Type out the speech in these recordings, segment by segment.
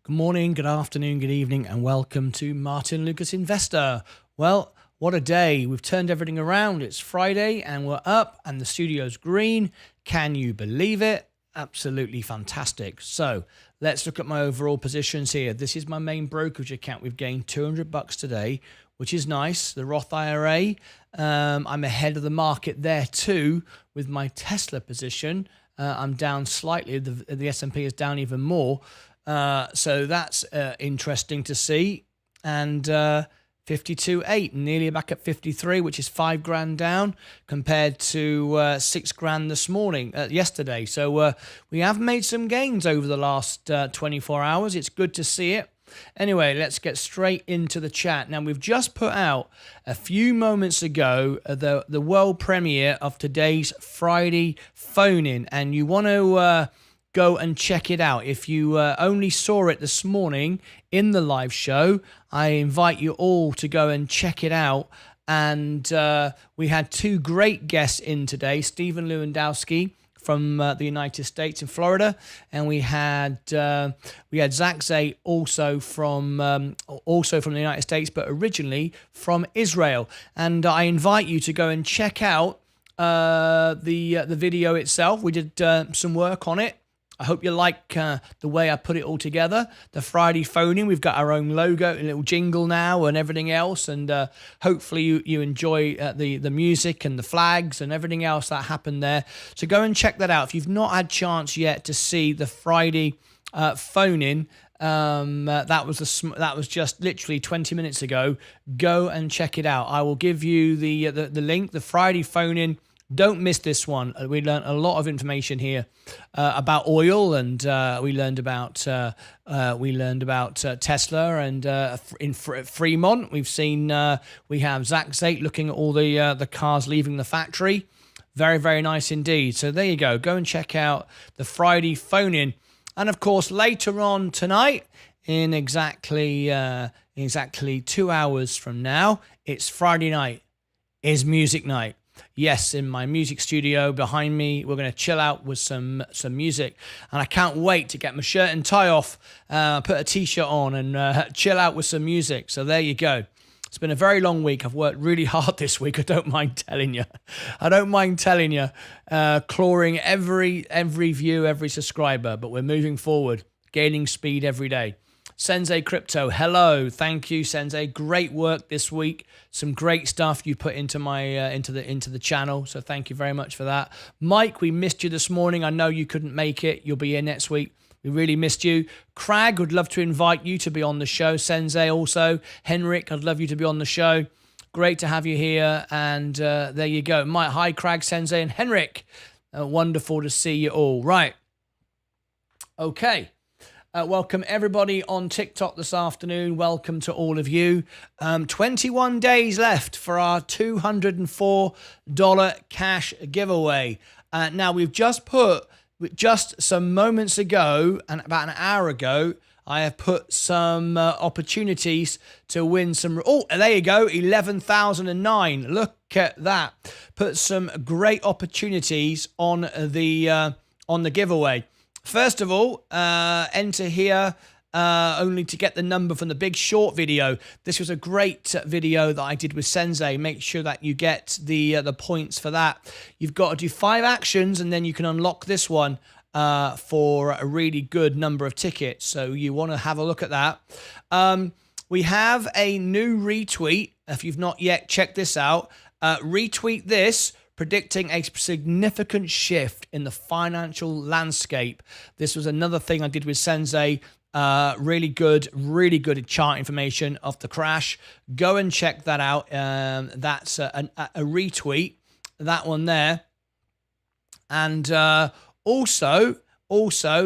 Good morning, good afternoon, good evening, and welcome to Martyn Lucas Investor. Well, what a day. We've turned everything around. It's Friday and we're up and the studio's green. Can you believe it? Absolutely fantastic. So let's look at my overall positions here. This is my main brokerage account. We've gained $200 today, which is nice. The Roth IRA, I'm ahead of the market there too with my Tesla position. I'm down slightly. The S&P is down even more. So that's interesting to see. And 52.8, nearly back at 53, which is $5,000 down compared to $6,000 this morning, yesterday. So we have made some gains over the last 24 hours. It's good to see it. Anyway, let's get straight into the chat. Now, we've just put out a few moments ago the world premiere of today's Friday phone-in, and you want to go and check it out. If you only saw it this morning in the live show, I invite you all to go and check it out. And we had two great guests in today, Stephen Lewandowski from the United States in Florida, and we had Zach Zay also from the United States, but originally from Israel. And I invite you to go and check out the video itself. We did some work on it. I hope you like the way I put it all together. The Friday phone-in, we've got our own logo, a little jingle now and everything else. And hopefully you enjoy the music and the flags and everything else that happened there. So go and check that out. If you've not had chance yet to see the Friday phone-in, that was just literally 20 minutes ago. Go and check it out. I will give you the link, the Friday phone-in. Don't miss this one. We learned a lot of information here about oil, and we learned about Tesla, and in Fremont we've seen we have Zach Zate looking at all the cars leaving the factory. Very, very nice indeed. So there you go. Go and check out the Friday phone-in, and of course later on tonight, in exactly 2 hours from now, it's Friday night. Is music night. Yes, in my music studio behind me, we're going to chill out with some music. And I can't wait to get my shirt and tie off, put a t-shirt on and chill out with some music. So there you go. It's been a very long week. I've worked really hard this week. I don't mind telling you. Clawing every view, every subscriber. But we're moving forward, gaining speed every day. Sensei Crypto, hello. Thank you, Sensei. Great work this week. Some great stuff you put into my into the channel. So thank you very much for that. Mike, we missed you this morning. I know you couldn't make it. You'll be here next week. We really missed you. Crag, would love to invite you to be on the show. Sensei also. Henrik, I'd love you to be on the show. Great to have you here. And there you go. Mike, hi, Crag, Sensei, and Henrik. Wonderful to see you all. Right. Okay. Welcome everybody on TikTok this afternoon. Welcome to all of you. 21 days left for our $204 cash giveaway. Now we've just some moments ago and about an hour ago, I have put some opportunities to win some. Oh, there you go, 11,009. Look at that. Put some great opportunities on the giveaway. First of all, enter here only to get the number from the Big Short video. This was a great video that I did with Sensei. Make sure that you get the points for that. You've got to do 5 actions, and then you can unlock this one for a really good number of tickets. So you want to have a look at that. We have a new retweet. If you've not yet checked this out, retweet this, predicting a significant shift in the financial landscape. This was another thing I did with Sensei. Really good chart information of the crash. Go and check that out. That's a retweet, that one there. And also,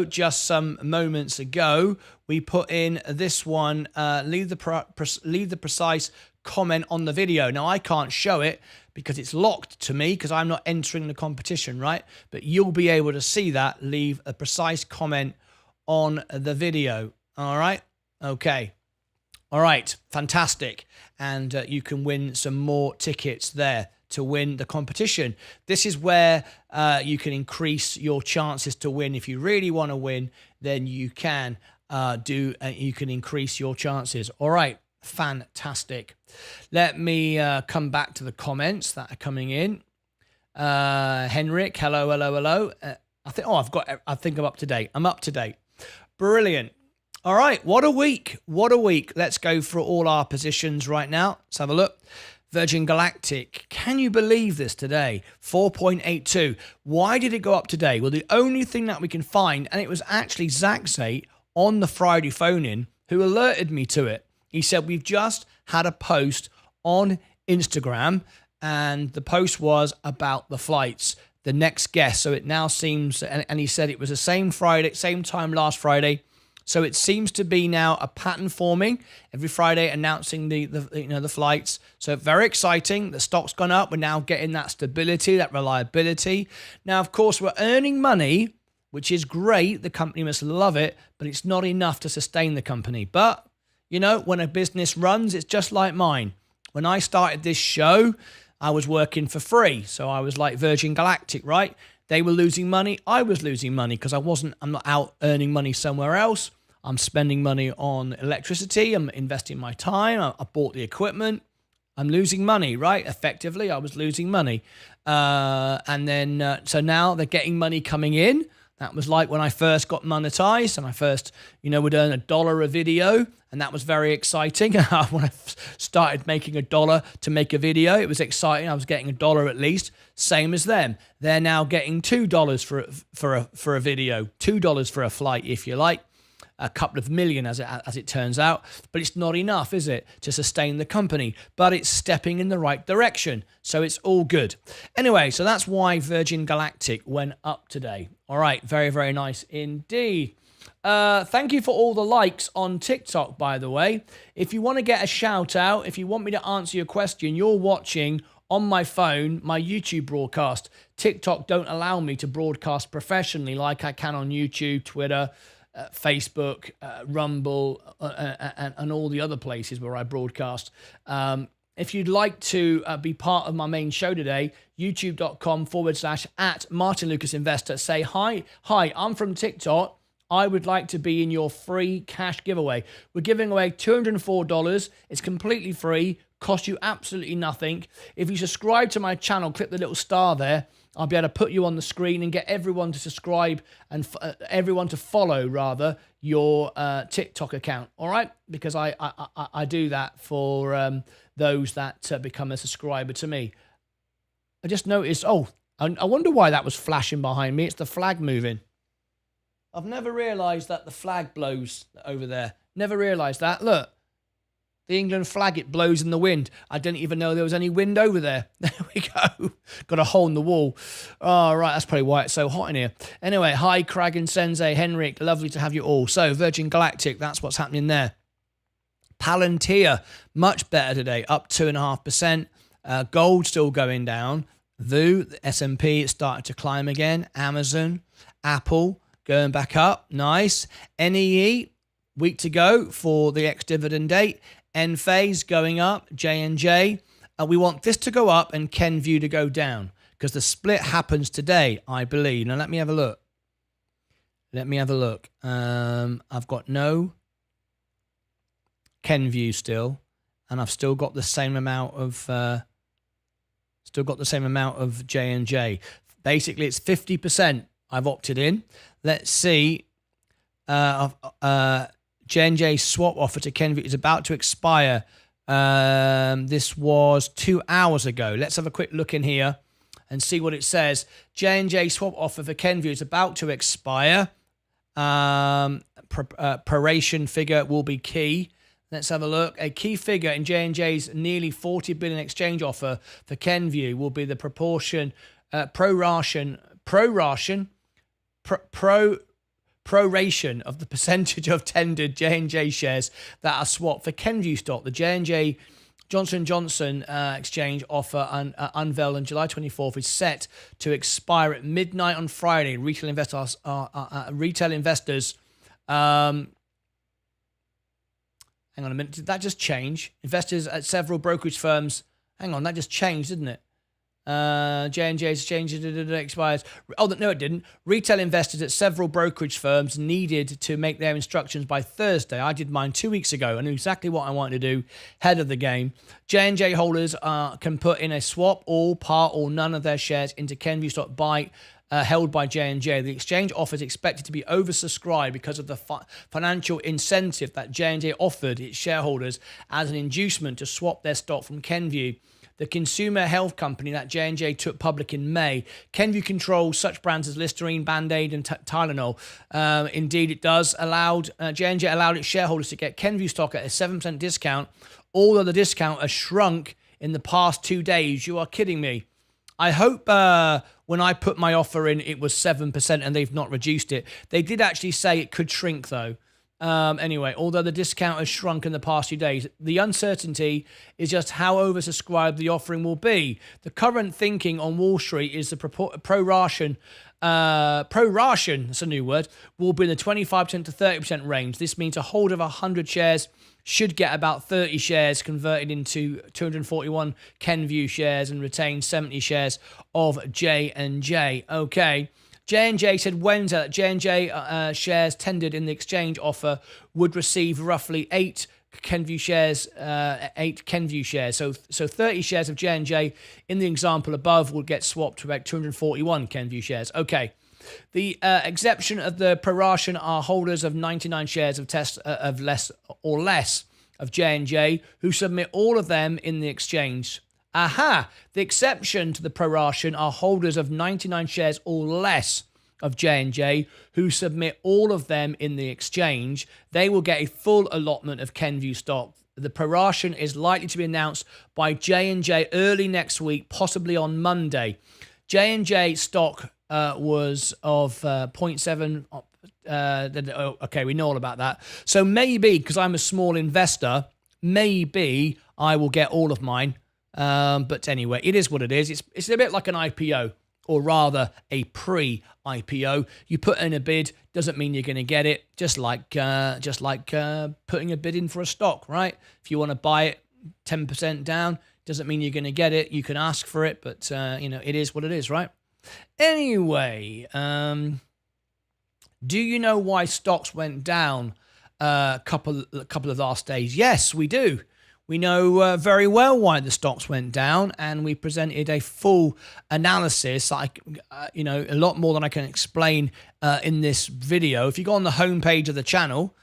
just some moments ago, we put in this one, leave the precise comment on the video. Now, I can't show it because it's locked to me because I'm not entering the competition, right? But you'll be able to see that. Leave a precise comment on the video. All right? Okay. All right. Fantastic. And you can win some more tickets there to win the competition. This is where you can increase your chances to win. If you really want to win, then you can. you can increase your chances. All right, fantastic. Let me come back to the comments that are coming in. Henrik, hello. I think I'm up to date. I'm up to date. Brilliant. All right, what a week. Let's go for all our positions right now. Let's have a look. Virgin Galactic, can you believe this today? 4.82. Why did it go up today? Well, the only thing that we can find, and it was actually Zaxate on the Friday phone-in who alerted me to it. He said, we've just had a post on Instagram, and the post was about the flights, the next guest. So it now seems, and he said it was the same time last Friday. So it seems to be now a pattern forming every Friday, announcing the flights. So very exciting. The stock's gone up. We're now getting that stability, that reliability. Now, of course, we're earning money, which is great. The company must love it, but it's not enough to sustain the company. But, when a business runs, it's just like mine. When I started this show, I was working for free. So I was like Virgin Galactic, right? They were losing money. I was losing money because I'm not out earning money somewhere else. I'm spending money on electricity. I'm investing my time. I bought the equipment. I'm losing money, right? Effectively, I was losing money. So now they're getting money coming in. That was like when I first got monetized and I first, would earn $1 a video. And that was very exciting. When I started making $1 to make a video, it was exciting. I was getting $1 at least. Same as them. They're now getting $2 for a video, $2 for a flight, if you like. A couple of million as it turns out, but it's not enough, is it, to sustain the company? But it's stepping in the right direction, so it's all good. Anyway, so that's why Virgin Galactic went up today. All right, very, very nice indeed. Thank you for all the likes on TikTok, by the way. If you want to get a shout out, if you want me to answer your question, you're watching on my phone, my YouTube broadcast. TikTok don't allow me to broadcast professionally like I can on YouTube, Twitter, Facebook, Rumble, and all the other places where I broadcast. If you'd like to be part of my main show today, youtube.com/@ Martyn Lucas Investor. Say, hi, I'm from TikTok. I would like to be in your free cash giveaway. We're giving away $204. It's completely free, costs you absolutely nothing. If you subscribe to my channel, click the little star there. I'll be able to put you on the screen and get everyone to subscribe and everyone to follow, rather, your TikTok account. All right? Because I do that for those that become a subscriber to me. I just noticed, I wonder why that was flashing behind me. It's the flag moving. I've never realised that the flag blows over there. Never realised that. Look. The England flag, it blows in the wind. I didn't even know there was any wind over there. There we go. Got a hole in the wall. Oh, right. That's probably why it's so hot in here. Anyway, hi, Crag and Sensei, Henrik. Lovely to have you all. So, Virgin Galactic, that's what's happening there. Palantir, much better today, up 2.5%. Gold still going down. VU, the S&P, it's started to climb again. Amazon, Apple, going back up. Nice. NEE, week to go for the ex-dividend date. Enphase going up, J&J. We want this to go up and Kenvue to go down because the split happens today, I believe. Now, let me have a look. I've got no Kenvue still, and I've still got the same amount of J&J. Basically, it's 50%. I've opted in. Let's see. J&J swap offer to Kenvue is about to expire. This was 2 hours ago. Let's have a quick look in here and see what it says. J&J swap offer for Kenvue is about to expire. Proration figure will be key. Let's have a look. A key figure in J&J's nearly 40 billion exchange offer for Kenvue will be the proportion, proration of the percentage of tendered J&J shares that are swapped for Kenvue stock. The J&J Johnson & Johnson exchange offer unveiled on July 24th is set to expire at midnight on Friday. Retail investors, hang on a minute, did that just change? Investors at several brokerage firms, hang on, that just changed, didn't it? J&J's exchange expires. Oh, no, it didn't. Retail investors at several brokerage firms needed to make their instructions by Thursday. I did mine 2 weeks ago. I knew exactly what I wanted to do ahead of the game. J&J holders can put in a swap all, part, or none of their shares into Kenvue stock held by J&J. The exchange offer is expected to be oversubscribed because of the financial incentive that J&J offered its shareholders as an inducement to swap their stock from Kenvue, the consumer health company that J&J took public in May. Kenvue controls such brands as Listerine, Band-Aid, and Tylenol. Indeed, it does. J&J allowed its shareholders to get Kenvue stock at a 7% discount, although the discount has shrunk in the past 2 days. You are kidding me. I hope when I put my offer in, it was 7% and they've not reduced it. They did actually say it could shrink, though. Anyway, although the discount has shrunk in the past few days, the uncertainty is just how oversubscribed the offering will be. The current thinking on Wall Street is the pro-ration, that's a new word, will be in the 25% to 30% range. This means a holder of 100 shares should get about 30 shares converted into 241 Kenvue shares and retain 70 shares of J&J. Okay. J&J said Wednesday that J&J shares tendered in the exchange offer would receive roughly 8 Kenvue shares. So 30 shares of J&J in the example above would get swapped to about 241 Kenvue shares. Okay. The exception of the proration are holders of 99 shares of less of J&J who submit all of them in the exchange. Aha! The exception to the proration are holders of 99 shares or less of J&J who submit all of them in the exchange. They will get a full allotment of Kenvue stock. The proration is likely to be announced by J&J early next week, possibly on Monday. J&J stock was of 0.7. Okay, we know all about that. So maybe, because I'm a small investor, maybe I will get all of mine. But anyway, it is what it is. It's a bit like an IPO, or rather a pre-IPO. You put in a bid, doesn't mean you're going to get it. Just like putting a bid in for a stock, right? If you want to buy it 10% down, doesn't mean you're going to get it. You can ask for it, but it is what it is, right? Anyway, do you know why stocks went down a couple of last days? Yes, we do. We know very well why the stocks went down, and we presented a full analysis, a lot more than I can explain in this video. If you go on the homepage of the channel,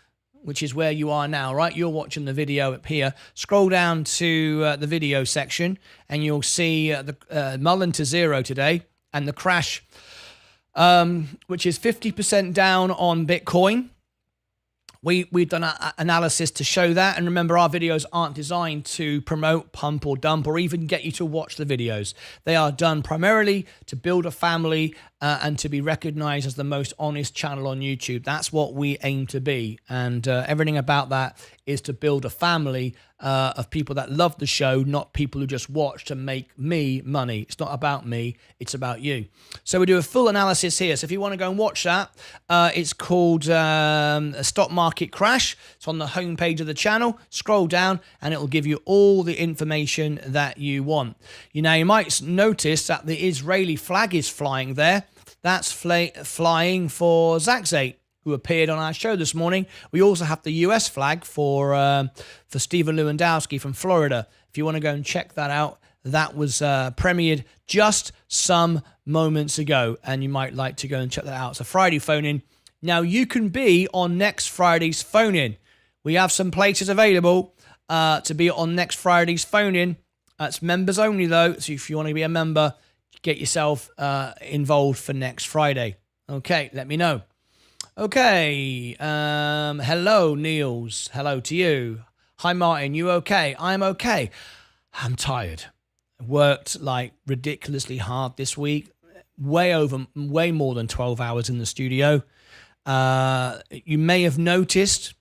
which is where you are now, right? You're watching the video up here. Scroll down to the video section, and you'll see the Mullen to zero today, and the crash, which is 50% down on Bitcoin. We've done an analysis to show that, and remember, our videos aren't designed to promote, pump, or dump, or even get you to watch the videos. They are done primarily to build a family and to be recognized as the most honest channel on YouTube. That's what we aim to be, and everything about that is to build a family of people that love the show, not people who just watch to make me money. It's not about me, it's about you. So we do a full analysis here. So if you want to go and watch that, it's called a Stock Market Crash. It's on the homepage of the channel. Scroll down and it will give you all the information that you want. You might notice that the Israeli flag is flying there. That's flying for Zachzate, who appeared on our show this morning. We also have the US flag for Stephen Lewandowski from Florida. If you want to go and check that out, that was premiered just some moments ago, and you might like to go and check that out. It's a Friday phone-in. Now, you can be on next Friday's phone-in. We have some places available to be on next Friday's phone-in. It's members only, though, so if you want to be a member, get yourself involved for next Friday. Okay, let me know. Okay, hello, Niels. Hello to you. Hi, Martin. You okay? I'm okay. I'm tired. Worked like ridiculously hard this week. Way more than 12 hours in the studio. You may have noticed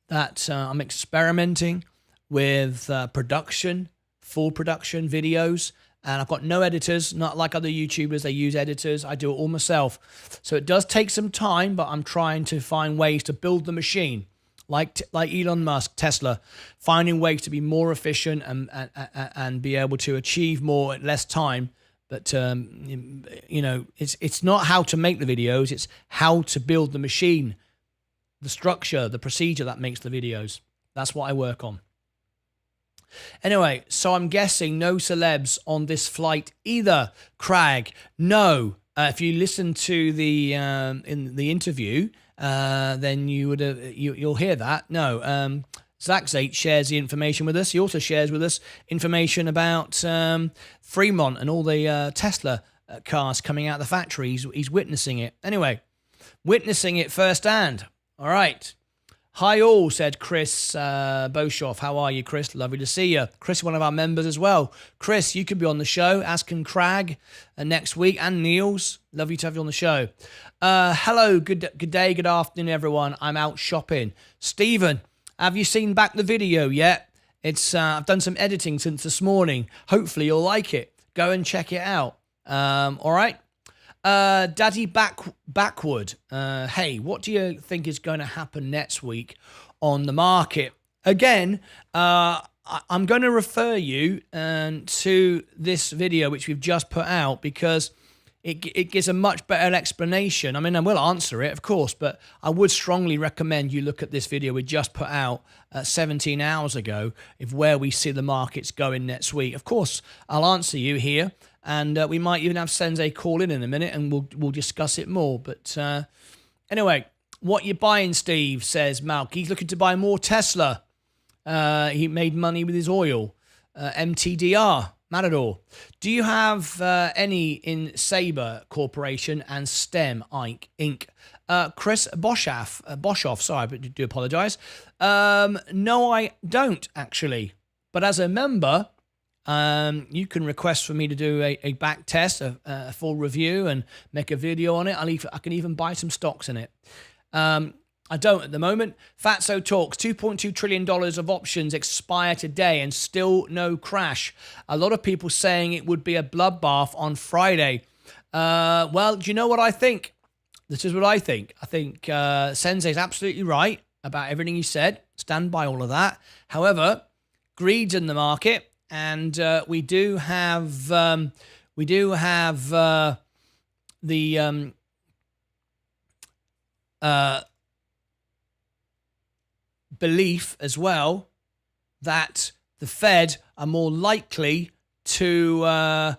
that I'm experimenting with full production videos. And I've got no editors, not like other YouTubers. They use editors. I do it all myself. So it does take some time, but I'm trying to find ways to build the machine, like Elon Musk, Tesla, finding ways to be more efficient and be able to achieve more at less time But you know, it's not how to make the videos, it's how to build the machine, the structure, the procedure that makes the videos. That's what I work on. Anyway, so I'm guessing no celebs on this flight either. Craig, no. If you listen to the in the interview, then you'll hear that. No. Zach Zate shares the information with us. He also shares with us information about Fremont and all the Tesla cars coming out of the factory. He's witnessing it. Anyway, witnessing it firsthand. All right. Hi all, said Chris Boshoff. How are you, Chris? Lovely to see you. Chris is one of our members as well. Chris, you could be on the show. Asking Crag next week, and Niels. Lovely to have you on the show. Hello, good day, good afternoon, everyone. I'm out shopping. Stephen, have you seen back the video yet? It's I've done some editing since this morning. Hopefully you'll like it. Go and check it out. All right. Daddy Backwood. Hey, what do you think is going to happen next week on the market? Again, I'm going to refer you to this video which we've just put out, because it gives a much better explanation. I mean, I will answer it, of course, but I would strongly recommend you look at this video we just put out 17 hours ago of where we see the markets going next week. Of course, I'll answer you here, and we might even have Sensei call in a minute, and we'll discuss it more. But anyway, what you buying, Steve, says Malk. He's looking to buy more Tesla. He made money with his oil. MTDR. Matador, do you have any in Sabre Corporation and STEM Inc? Chris Boshoff, sorry, but I do apologise. No, I don't actually. But as a member, you can request for me to do a back test, a full review, and make a video on it. I can even buy some stocks in it. I don't at the moment. Fatso talks, $2.2 trillion of options expire today and still no crash. A lot of people saying it would be a bloodbath on Friday. Well, do you know what I think? This is what I think. I think Sensei's absolutely right about everything he said. Stand by all of that. However, greed's in the market, and we do have the belief as well that the Fed are more likely to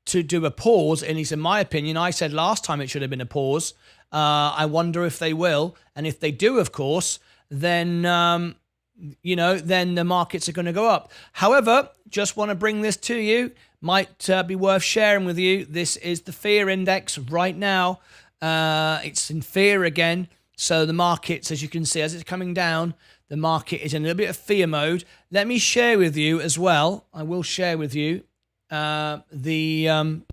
do a pause. And in my opinion, I said last time it should have been a pause. I wonder if they will, and if they do, of course, then then the markets are going to go up. However, just want to bring this to you. Might be worth sharing with you. This is the fear index right now. It's in fear again. So the markets, as you can see, as it's coming down, the market is in a little bit of fear mode. Let me share with you as well. I will share with you the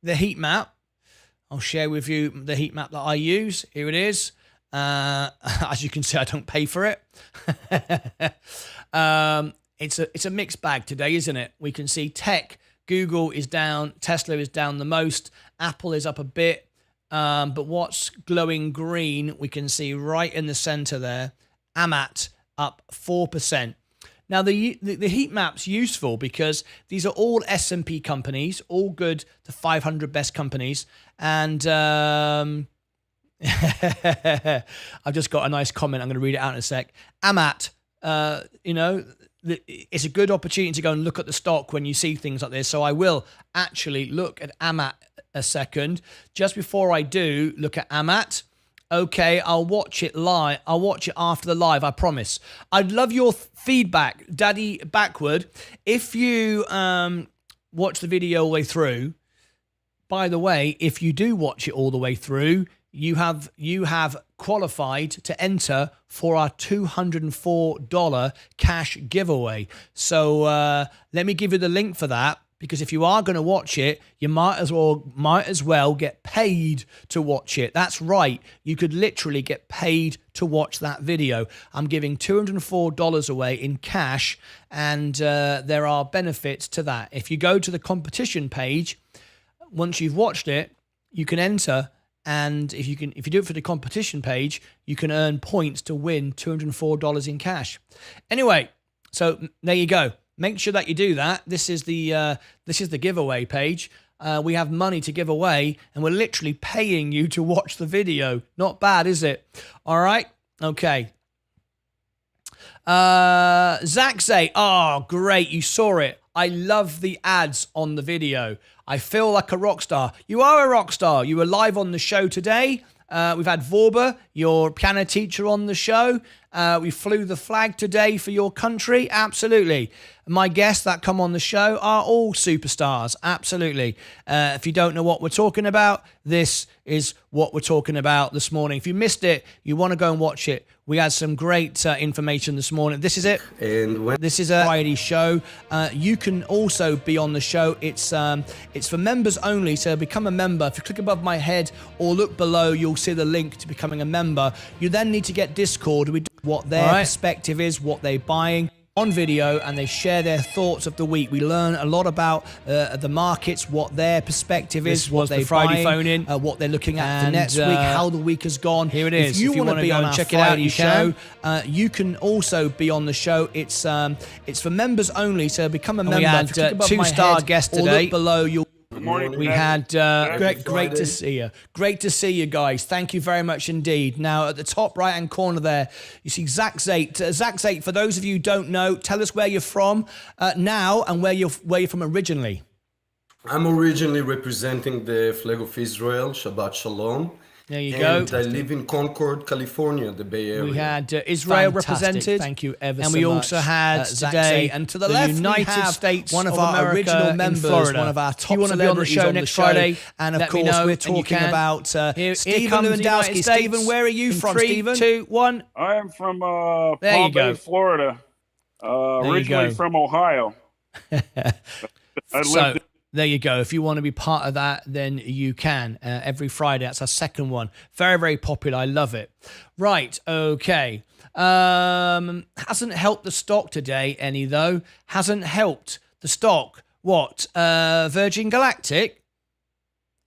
heat map. I'll share with you the heat map that I use. Here it is. As you can see, I don't pay for it. It's a mixed bag today, isn't it? We can see tech, Google is down, Tesla is down the most, Apple is up a bit. But what's glowing green, we can see right in the center there, Amat up 4%. Now, the heat map's useful because these are all S&P companies, all good, the 500 best companies. And I've just got a nice comment. I'm going to read it out in a sec. Amat, it's a good opportunity to go and look at the stock when you see things like this. So I will actually look at Amat a second. Just before I do look at Amat, okay, I'll watch it live. I'll watch it after the live, I promise. I'd love your feedback, Daddy Backward. If you watch the video all the way through, by the way, if you do watch it all the way through, you have qualified to enter for our $204 cash giveaway. So let me give you the link for that, because if you are going to watch it, you might as well get paid to watch it. That's right. You could literally get paid to watch that video. I'm giving $204 away in cash, and there are benefits to that. If you go to the competition page, once you've watched it, you can enter. And if you do it for the competition page, you can earn points to win $204 in cash. Anyway, so there you go. Make sure that you do that. This is the giveaway page. We have money to give away, and we're literally paying you to watch the video. Not bad, is it? All right. Okay. Zach say, oh, great. You saw it. I love the ads on the video. I feel like a rock star. You are a rock star. You were live on the show today. We've had Vorba, your piano teacher, on the show. We flew the flag today for your country. Absolutely. My guests that come on the show are all superstars. Absolutely. If you don't know what we're talking about, this is what we're talking about this morning. If you missed it, you want to go and watch it. We had some great information this morning. This is it. This is a Friday show. You can also be on the show. It's for members only, so become a member. If you click above my head or look below, you'll see the link to becoming a member. You then need to get Discord. We do what their perspective is, what they're buying on video, and they share their thoughts of the week. We learn a lot about the markets, what their perspective is, what they're Friday phone in, what they're looking at for next week, how the week has gone. Here it is. If you want to be on check it out, you show. You can also be on the show. It's for members only, so become a member. We had 2-star guest today. Look below, you'll. Good morning. We had great to see you. Great to see you guys. Thank you very much indeed. Now at the top right hand corner there, you see Zach Zate. Zach Zate, for those of you who don't know, tell us where you're from now and where you're from originally. I'm originally representing the flag of Israel. Shabbat Shalom. There you go. I live in Concord, California, the Bay Area. We had Israel represented. Thank you ever so much. And we also had today, and to the left, United States, one of our original members, Florida. One of our top celebrities on the show next Friday. And of course, we're talking about Stephen Lewandowski. Stephen, where are you from, Stephen? 3, 2, 1. I am from Palm Bay, Florida. Originally from Ohio. I lived there you go. If you want to be part of that, then you can. Every Friday. That's our second one. Very, very popular. I love it. Right. Okay. Hasn't helped the stock today any, though. Hasn't helped the stock. What? Virgin Galactic?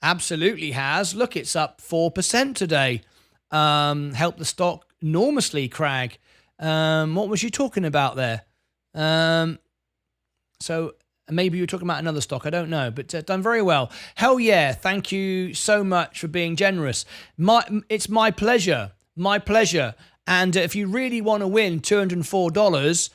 Absolutely has. Look, it's up 4% today. Helped the stock enormously, Crag. What was you talking about there? So... maybe you were talking about another stock. I don't know, but done very well. Hell yeah. Thank you so much for being generous. It's my pleasure. My pleasure. And if you really want to win $204,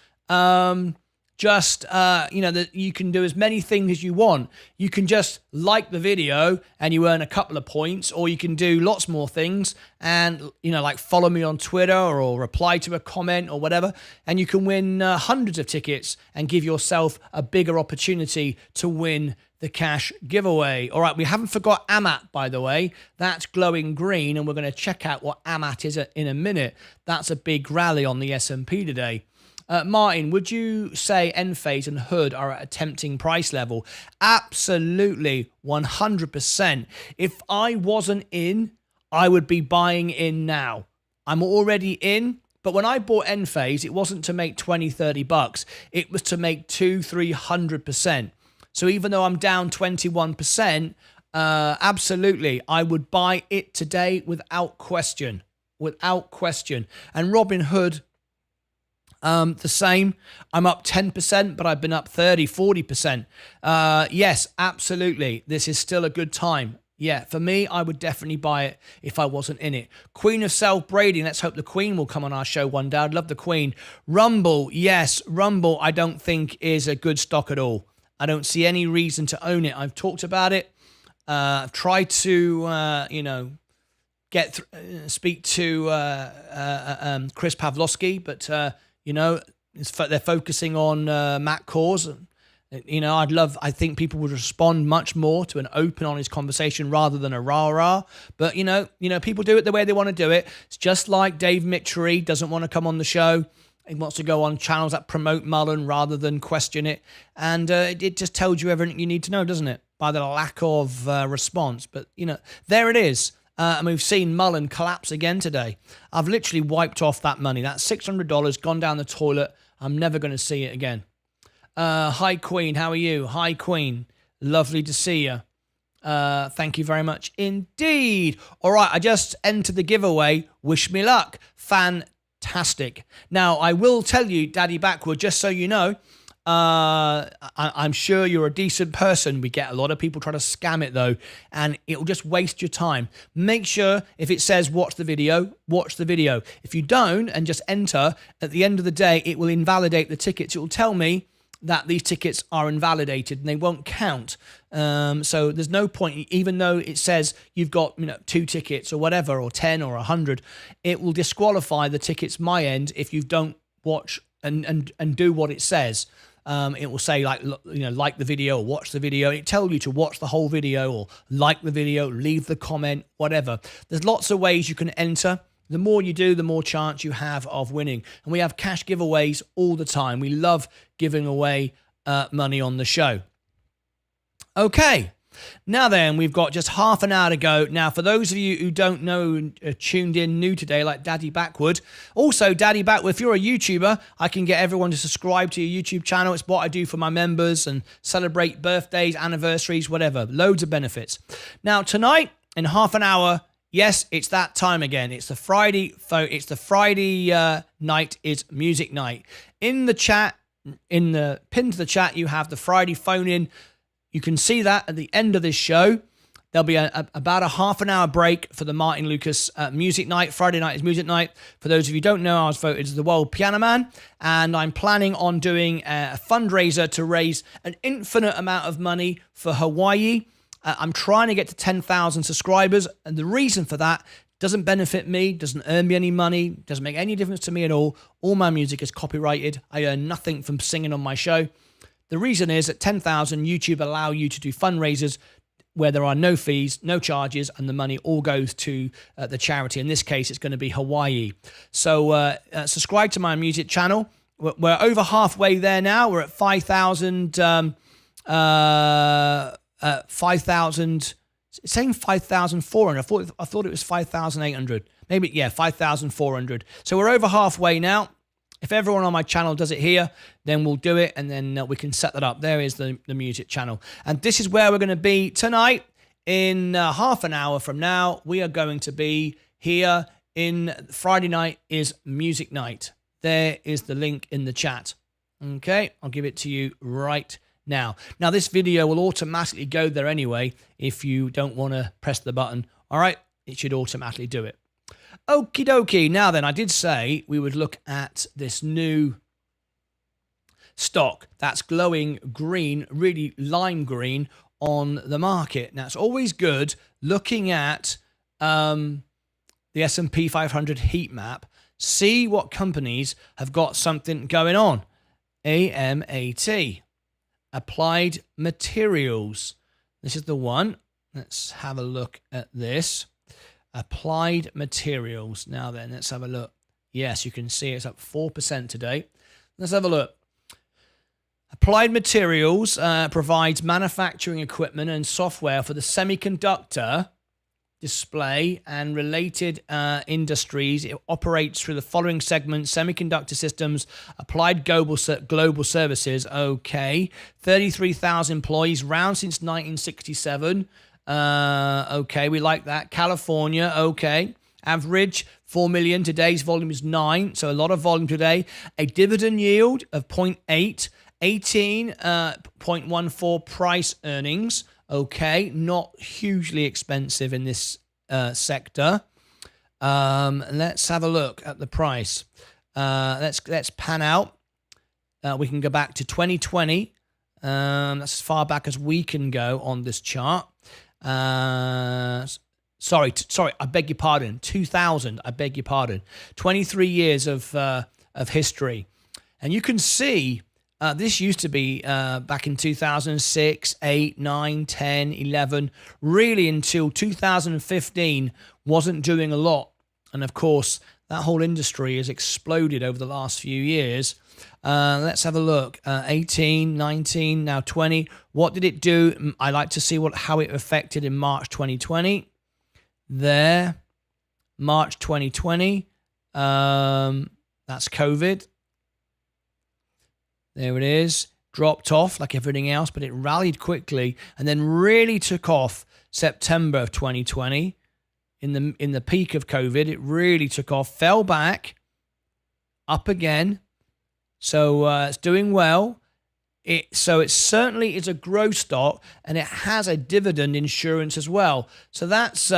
you can do as many things as you want. You can just like the video and you earn a couple of points, or you can do lots more things and, like follow me on Twitter or reply to a comment or whatever. And you can win hundreds of tickets and give yourself a bigger opportunity to win the cash giveaway. All right, we haven't forgot Amat, by the way. That's glowing green, and we're going to check out what Amat is in a minute. That's a big rally on the S&P today. Martin, would you say Enphase and Hood are at a tempting price level? Absolutely, 100%. If I wasn't in, I would be buying in now. I'm already in, but when I bought Enphase, it wasn't to make $20-30. It was to make 200-300%. So even though I'm down 21%, absolutely, I would buy it today without question. Without question. And Robinhood, the same. I'm up 10%, but I've been up 30-40%. Yes, absolutely. This is still a good time. Yeah, for me, I would definitely buy it if I wasn't in it. Queen of Self-Braiding. Let's hope the Queen will come on our show one day. I'd love the Queen. Rumble. Yes, Rumble I don't think is a good stock at all. I don't see any reason to own it. I've talked about it. I've tried to, speak to Chris Pavlovsky, but... they're focusing on Matt Kors. I think people would respond much more to an open, honest conversation rather than a rah-rah. But, people do it the way they want to do it. It's just like Dave Mitchery doesn't want to come on the show. He wants to go on channels that promote Mullen rather than question it. And it just tells you everything you need to know, doesn't it? By the lack of response. But, there it is. And we've seen Mullen collapse again today. I've literally wiped off that money. That's $600 gone down the toilet. I'm never going to see it again. Hi, Queen. How are you? Hi, Queen. Lovely to see you. Thank you very much indeed. All right, I just entered the giveaway. Wish me luck. Fantastic. Now, I will tell you, Daddy Backward, just so you know, I'm sure you're a decent person. We get a lot of people try to scam it though, and it'll just waste your time. Make sure if it says watch the video, watch the video. If you don't and just enter, at the end of the day, it will invalidate the tickets. It will tell me that these tickets are invalidated and they won't count. So there's no point, even though it says you've got 2 tickets or whatever, or 10 or 100, it will disqualify the tickets my end if you don't watch and do what it says. It will say like the video or watch the video. It tells you to watch the whole video or like the video, leave the comment, whatever. There's lots of ways you can enter. The more you do, the more chance you have of winning. And we have cash giveaways all the time. We love giving away money on the show. Okay. Now then, we've got just half an hour to go. Now, for those of you who don't know, tuned in new today, like Daddy Backward. Also, Daddy Backward, if you're a YouTuber, I can get everyone to subscribe to your YouTube channel. It's what I do for my members and celebrate birthdays, anniversaries, whatever. Loads of benefits. Now, tonight, in half an hour, yes, it's that time again. It's the Friday. It's the Friday night is music night. In the chat, in the pin to the chat, you have the Friday phone in. You can see that at the end of this show. There'll be about a half an hour break for the Martyn Lucas music night. Friday night is music night. For those of you who don't know, I was voted as the World Piano Man, and I'm planning on doing a fundraiser to raise an infinite amount of money for Hawaii. I'm trying to get to 10,000 subscribers, and the reason for that doesn't benefit me, doesn't earn me any money, doesn't make any difference to me at all. All my music is copyrighted. I earn nothing from singing on my show. The reason is at 10,000, YouTube allow you to do fundraisers where there are no fees, no charges, and the money all goes to the charity. In this case, it's going to be Hawaii. So subscribe to my music channel. We're over halfway there now. We're at 5,000. 5,000. It's saying 5,400. I thought it was 5,800. Maybe, yeah, 5,400. So we're over halfway now. If everyone on my channel does it here, then we'll do it, and then we can set that up. There is the music channel. And this is where we're going to be tonight. In half an hour from now, we are going to be here in Friday night is music night. There is the link in the chat. Okay, I'll give it to you right now. Now, this video will automatically go there anyway if you don't want to press the button. All right, it should automatically do it. Okie dokie. Now then, I did say we would look at this new stock that's glowing green, really lime green on the market. Now, it's always good looking at the S&P 500 heat map, see what companies have got something going on. AMAT, Applied Materials. This is the one. Let's have a look at this. Applied Materials. Now then, let's have a look. Yes, you can see it's up 4% today. Let's have a look. Applied Materials provides manufacturing equipment and software for the semiconductor, display, and related industries. It operates through the following segments: semiconductor systems, applied global services. Okay. 33,000 employees, around since 1967. Okay, we like that. California, okay. Average 4 million. Today's volume is 9, so a lot of volume today. A dividend yield of 0.8, 18.14 price earnings. Okay, not hugely expensive in this sector. Let's have a look at the price. Let's pan out. We can go back to 2020. That's as far back as we can go on this chart. Sorry, I beg your pardon. 2000, I beg your pardon. 23 years of history. And you can see this used to be back in 2006, 8, 9, 10, 11, really until 2015 wasn't doing a lot. And of course, that whole industry has exploded over the last few years. Let's have a look. 18, 19, now 20. What did it do? I like to see how it affected in March 2020. There. March 2020. That's COVID. There it is. Dropped off like everything else, but it rallied quickly and then really took off September of 2020. In the peak of COVID, it really took off, fell back, up again. So it's doing well. So it certainly is a growth stock, and it has a dividend insurance as well. So that's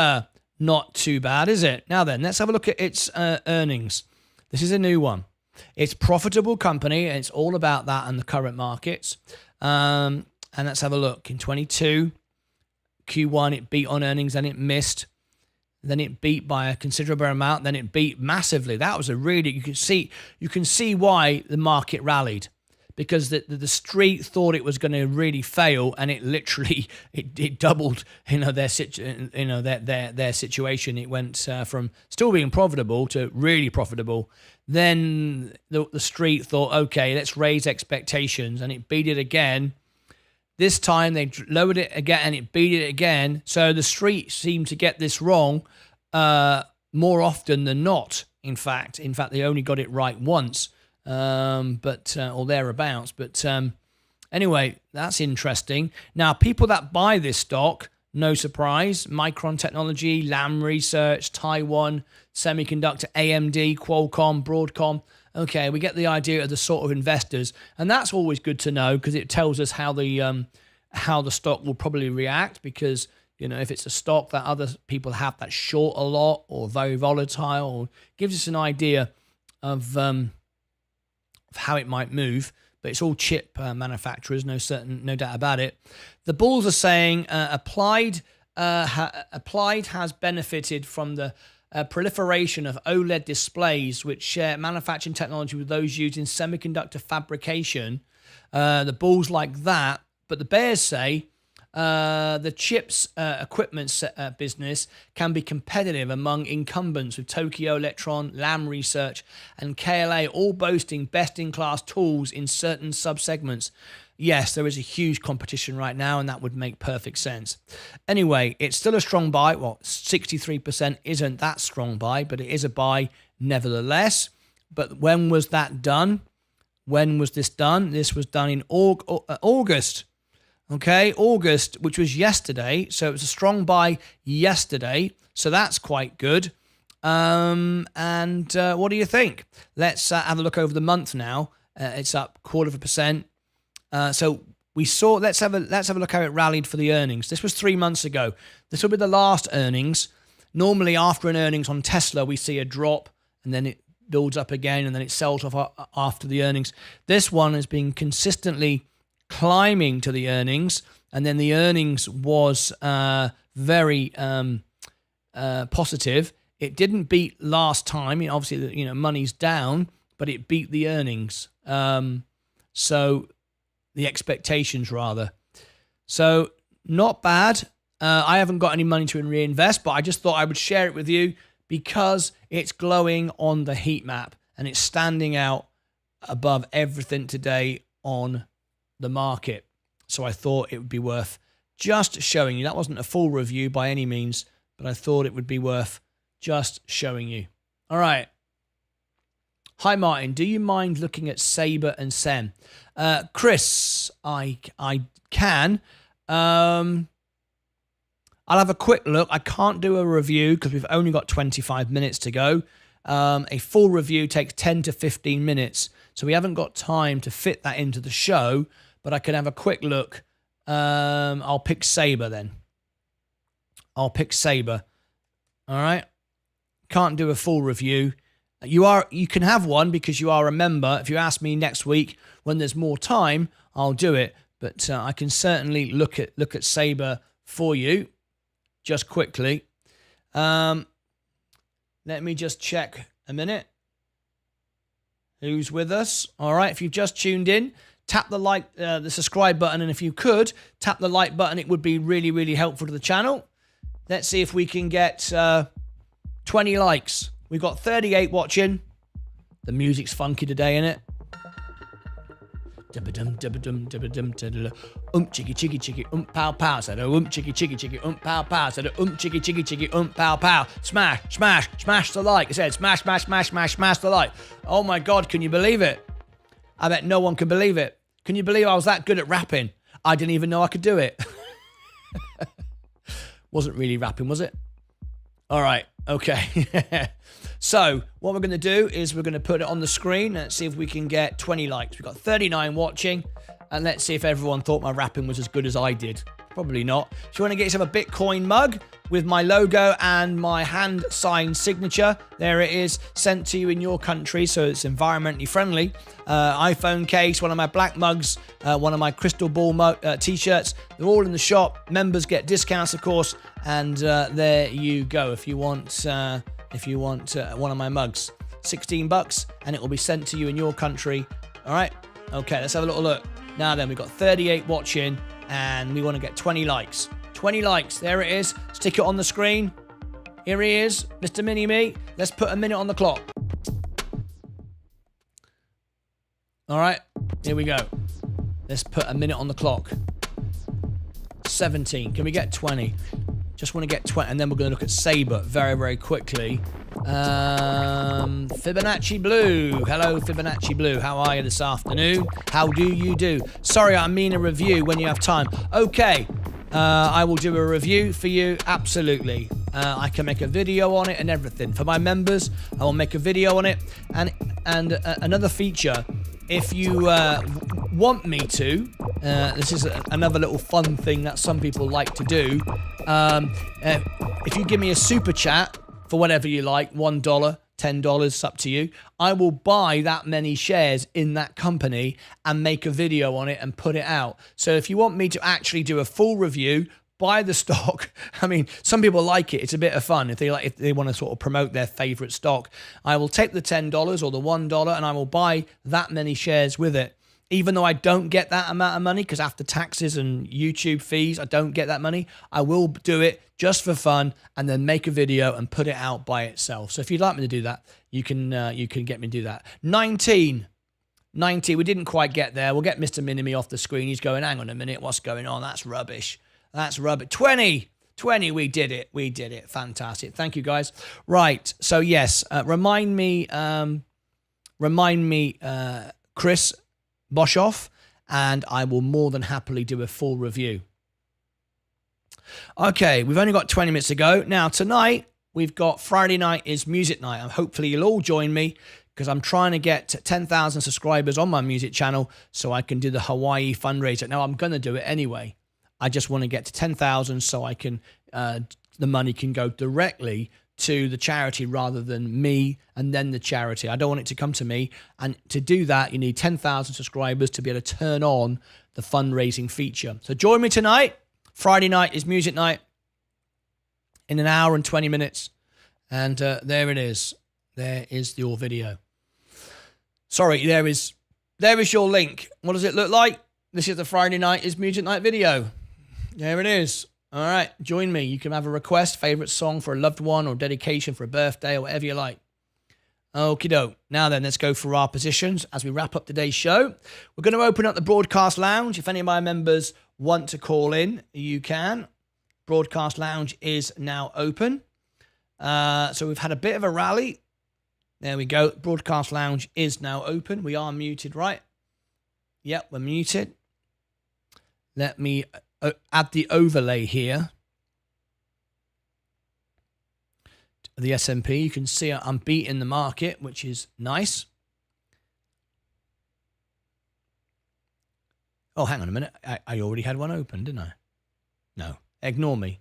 not too bad, is it? Now then, let's have a look at its earnings. This is a new one. It's profitable company, and it's all about that in the current markets. And let's have a look. In 22, Q1, it beat on earnings, and it missed. Then it beat by a considerable amount. Then it beat massively. That was a really, you can see why the market rallied, because the street thought it was going to really fail, and it literally it doubled their situation. It went from still being profitable to really profitable. Then the street thought, okay, let's raise expectations, and it beat it again. This time they lowered it again, and it beat it again. So the street seemed to get this wrong more often than not. In fact, they only got it right once. Or thereabouts. But anyway, that's interesting. Now, people that buy this stock, no surprise, Micron Technology, Lam Research, Taiwan Semiconductor, AMD, Qualcomm, Broadcom. Okay, we get the idea of the sort of investors, and that's always good to know, because it tells us how the stock will probably react. Because if it's a stock that other people have that's short a lot or very volatile, or gives us an idea of how it might move. But it's all chip manufacturers, no doubt about it. The bulls are saying Applied has benefited from the proliferation of OLED displays, which share manufacturing technology with those used in semiconductor fabrication. The bulls like that, but the bears say the chips equipment business can be competitive among incumbents, with Tokyo Electron, Lam Research, and KLA all boasting best-in-class tools in certain subsegments. Yes, there is a huge competition right now, and that would make perfect sense. Anyway, it's still a strong buy. Well, 63% isn't that strong buy, but it is a buy nevertheless. But when was that done? When was this done? This was done in August. Okay, August, which was yesterday. So it was a strong buy yesterday. So that's quite good. And what do you think? Let's have a look over the month now. It's up 0.25%. So we saw. Let's have a look how it rallied for the earnings. This was 3 months ago. This will be the last earnings. Normally, after an earnings on Tesla, we see a drop, and then it builds up again, and then it sells off after the earnings. This one has been consistently climbing to the earnings, and then the earnings was very positive. It didn't beat last time. Obviously, money's down, but it beat the earnings. So the expectations rather. So not bad. I haven't got any money to reinvest, but I just thought I would share it with you because it's glowing on the heat map and it's standing out above everything today on the market. So I thought it would be worth just showing you. That wasn't a full review by any means, but I thought it would be worth just showing you. All right. Hi, Martin. Do you mind looking at Sabre and Sem? Chris, I can. I'll have a quick look. I can't do a review because we've only got 25 minutes to go. A full review takes 10 to 15 minutes, so we haven't got time to fit that into the show, but I can have a quick look. I'll pick Sabre then. I'll pick Sabre. All right. Can't do a full review. You can have one because you are a member. If you ask me next week when there's more time, I'll do it. But I can certainly look at Sabre for you just quickly. Let me just check a minute. Who's with us? All right. If you've just tuned in, tap the subscribe button, and if you could tap the like button, it would be really, really helpful to the channel. Let's see if we can get 20 likes. We've got 38 watching. The music's funky today, innit? Chiggy chiggy chiggy pow pow. Said chiggy chiggy chiggy pow pow. Said chiggy chiggy chiggy pow pow. Smash smash smash the like. It said smash smash smash smash smash the like. Oh my God, can you believe it? I bet no one can believe it. Can you believe I was that good at rapping? I didn't even know I could do it. Wasn't really rapping, was it? All right. Okay. So what we're going to do is we're going to put it on the screen and see if we can get 20 likes. We've got 39 watching, and let's see if everyone thought my rapping was as good as I did. Probably not. If you want to get yourself a Bitcoin mug with my logo and my hand-signed signature, there it is, sent to you in your country, so it's environmentally friendly. iPhone case, one of my black mugs, one of my crystal ball t-shirts. They're all in the shop. Members get discounts, of course, and there you go. If you want one of my mugs, $16, and it will be sent to you in your country. All right. Okay. Let's have a little look. Now then, we've got 38 watching, and we want to get 20 likes. 20 likes. There it is. Stick it on the screen. Here he is, Mr. Mini-Me. Let's put a minute on the clock. All right. Here we go. Let's put a minute on the clock. 17. Can we get 20? Just want to get 20, and then we're going to look at Sabre very, very quickly. Fibonacci Blue. Hello, Fibonacci Blue. How are you this afternoon? How do you do? Sorry, I mean a review when you have time. Okay, I will do a review for you. Absolutely. I can make a video on it and everything. For my members, I will make a video on it. And another feature, if you want me to, this is another little fun thing that some people like to do. If you give me a super chat for whatever you like, $1, $10, it's up to you, I will buy that many shares in that company and make a video on it and put it out. So if you want me to actually do a full review, buy the stock. I mean, some people like it. It's a bit of fun. If they want to sort of promote their favorite stock, I will take the $10 or the $1 and I will buy that many shares with it. Even though I don't get that amount of money, because after taxes and YouTube fees, I don't get that money, I will do it just for fun and then make a video and put it out by itself. So if you'd like me to do that, you can get me to do that. 19, we didn't quite get there. We'll get Mr. Mini-Me off the screen. He's going, hang on a minute, what's going on? That's rubbish. 20, we did it. Fantastic. Thank you, guys. Right, so yes, remind me, Chris Boshoff, and I will more than happily do a full review. Okay, we've only got 20 minutes to go. Now, tonight, we've got Friday night is music night, and hopefully you'll all join me because I'm trying to get 10,000 subscribers on my music channel so I can do the Hawaii fundraiser. Now, I'm going to do it anyway. I just want to get to 10,000 so I can, the money can go directly to the charity rather than me and then the charity. I don't want it to come to me. And to do that, you need 10,000 subscribers to be able to turn on the fundraising feature. So join me tonight. Friday night is music night in an hour and 20 minutes. And there it is. There is your video. Sorry, there is your link. What does it look like? This is the Friday night is music night video. There it is. All right, join me. You can have a request, favorite song for a loved one or dedication for a birthday or whatever you like. Okie doke. Now then, let's go for our positions as we wrap up today's show. We're going to open up the broadcast lounge. If any of my members want to call in, you can. Broadcast lounge is now open. So we've had a bit of a rally. There we go. Broadcast lounge is now open. We are muted, right? Yep, we're muted. Let me add the overlay here. The S&P, you can see I'm beating the market, which is nice. Oh, hang on a minute. I already had one open, didn't I? No, ignore me.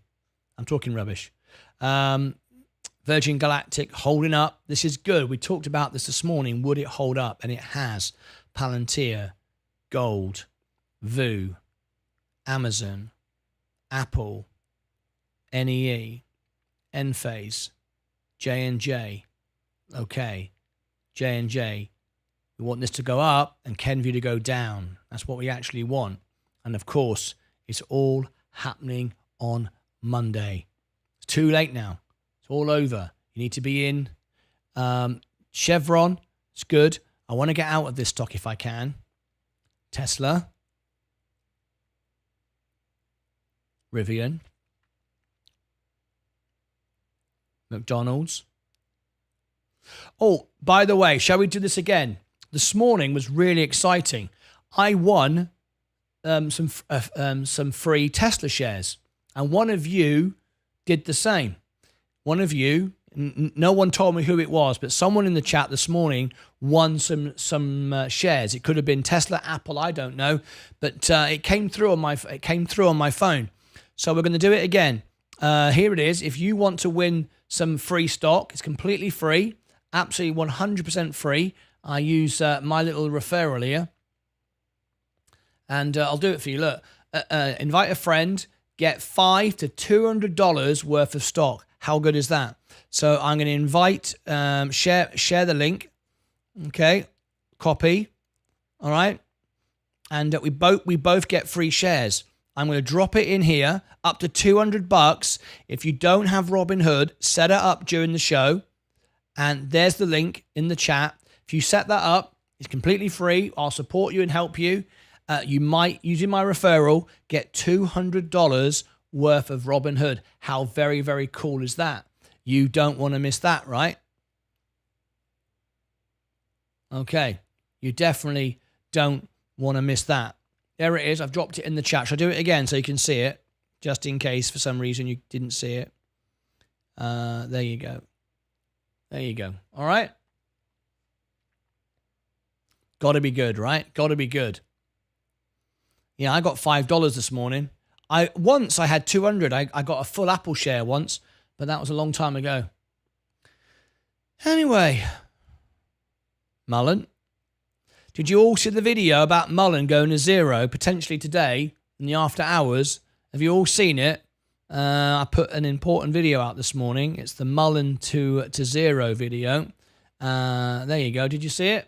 I'm talking rubbish. Virgin Galactic holding up. This is good. We talked about this morning. Would it hold up? And it has. Palantir, Gold, VU, Amazon, Apple, NEE, Enphase, J&J. Okay, J&J. We want this to go up and Kenvue to go down. That's what we actually want. And of course, it's all happening on Monday. It's too late now. It's all over. You need to be in. Chevron, it's good. I want to get out of this stock if I can. Tesla. Rivian. McDonald's. Oh, by the way, shall we do this again? This morning was really exciting. I won some free Tesla shares, and one of you did the same. one of you, no one told me who it was, but someone in the chat this morning won some shares. It could have been Tesla, Apple, I don't know, but it came through on my phone. So we're going to do it again. Here it is. If you want to win some free stock, it's completely free, absolutely 100% free. I use my little referral here, and I'll do it for you. Look, invite a friend, get $5 to $200 worth of stock. How good is that? So I'm going to invite, share the link. Okay, copy. All right, and we both get free shares. I'm going to drop it in here, up to $200. If you don't have Robinhood, set it up during the show, and there's the link in the chat. If you set that up, it's completely free. I'll support you and help you. You might, using my referral, get $200 worth of Robinhood. How very, very cool is that? You don't want to miss that, right? Okay. You definitely don't want to miss that. There it is. I've dropped it in the chat. Shall I do it again so you can see it? Just in case for some reason you didn't see it. There you go. There you go. All right. Got to be good, right? Got to be good. Yeah, I got $5 this morning. Once I had 200. I got a full Apple share once, but that was a long time ago. Anyway, Mullen. Did you all see the video about Mullen going to zero potentially today in the after hours? Have you all seen it? I put an important video out this morning. It's the Mullen to zero video. There you go. Did you see it?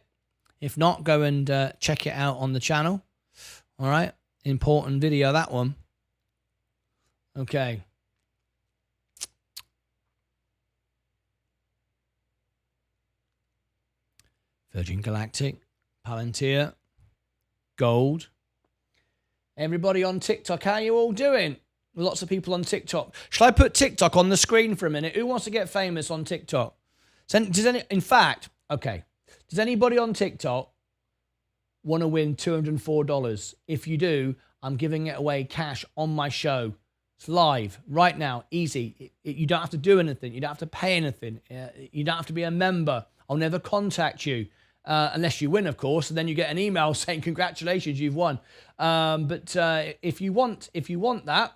If not, go and check it out on the channel. All right. Important video, that one. Okay. Virgin Galactic, Palantir, Gold. Everybody on TikTok, how are you all doing? Lots of people on TikTok. Shall I put TikTok on the screen for a minute? Who wants to get famous on TikTok? In fact, okay. Does anybody on TikTok want to win $204? If you do, I'm giving it away cash on my show. It's live right now, easy. You don't have to do anything. You don't have to pay anything. You don't have to be a member. I'll never contact you unless you win, of course, and then you get an email saying congratulations, you've won. But if you want that,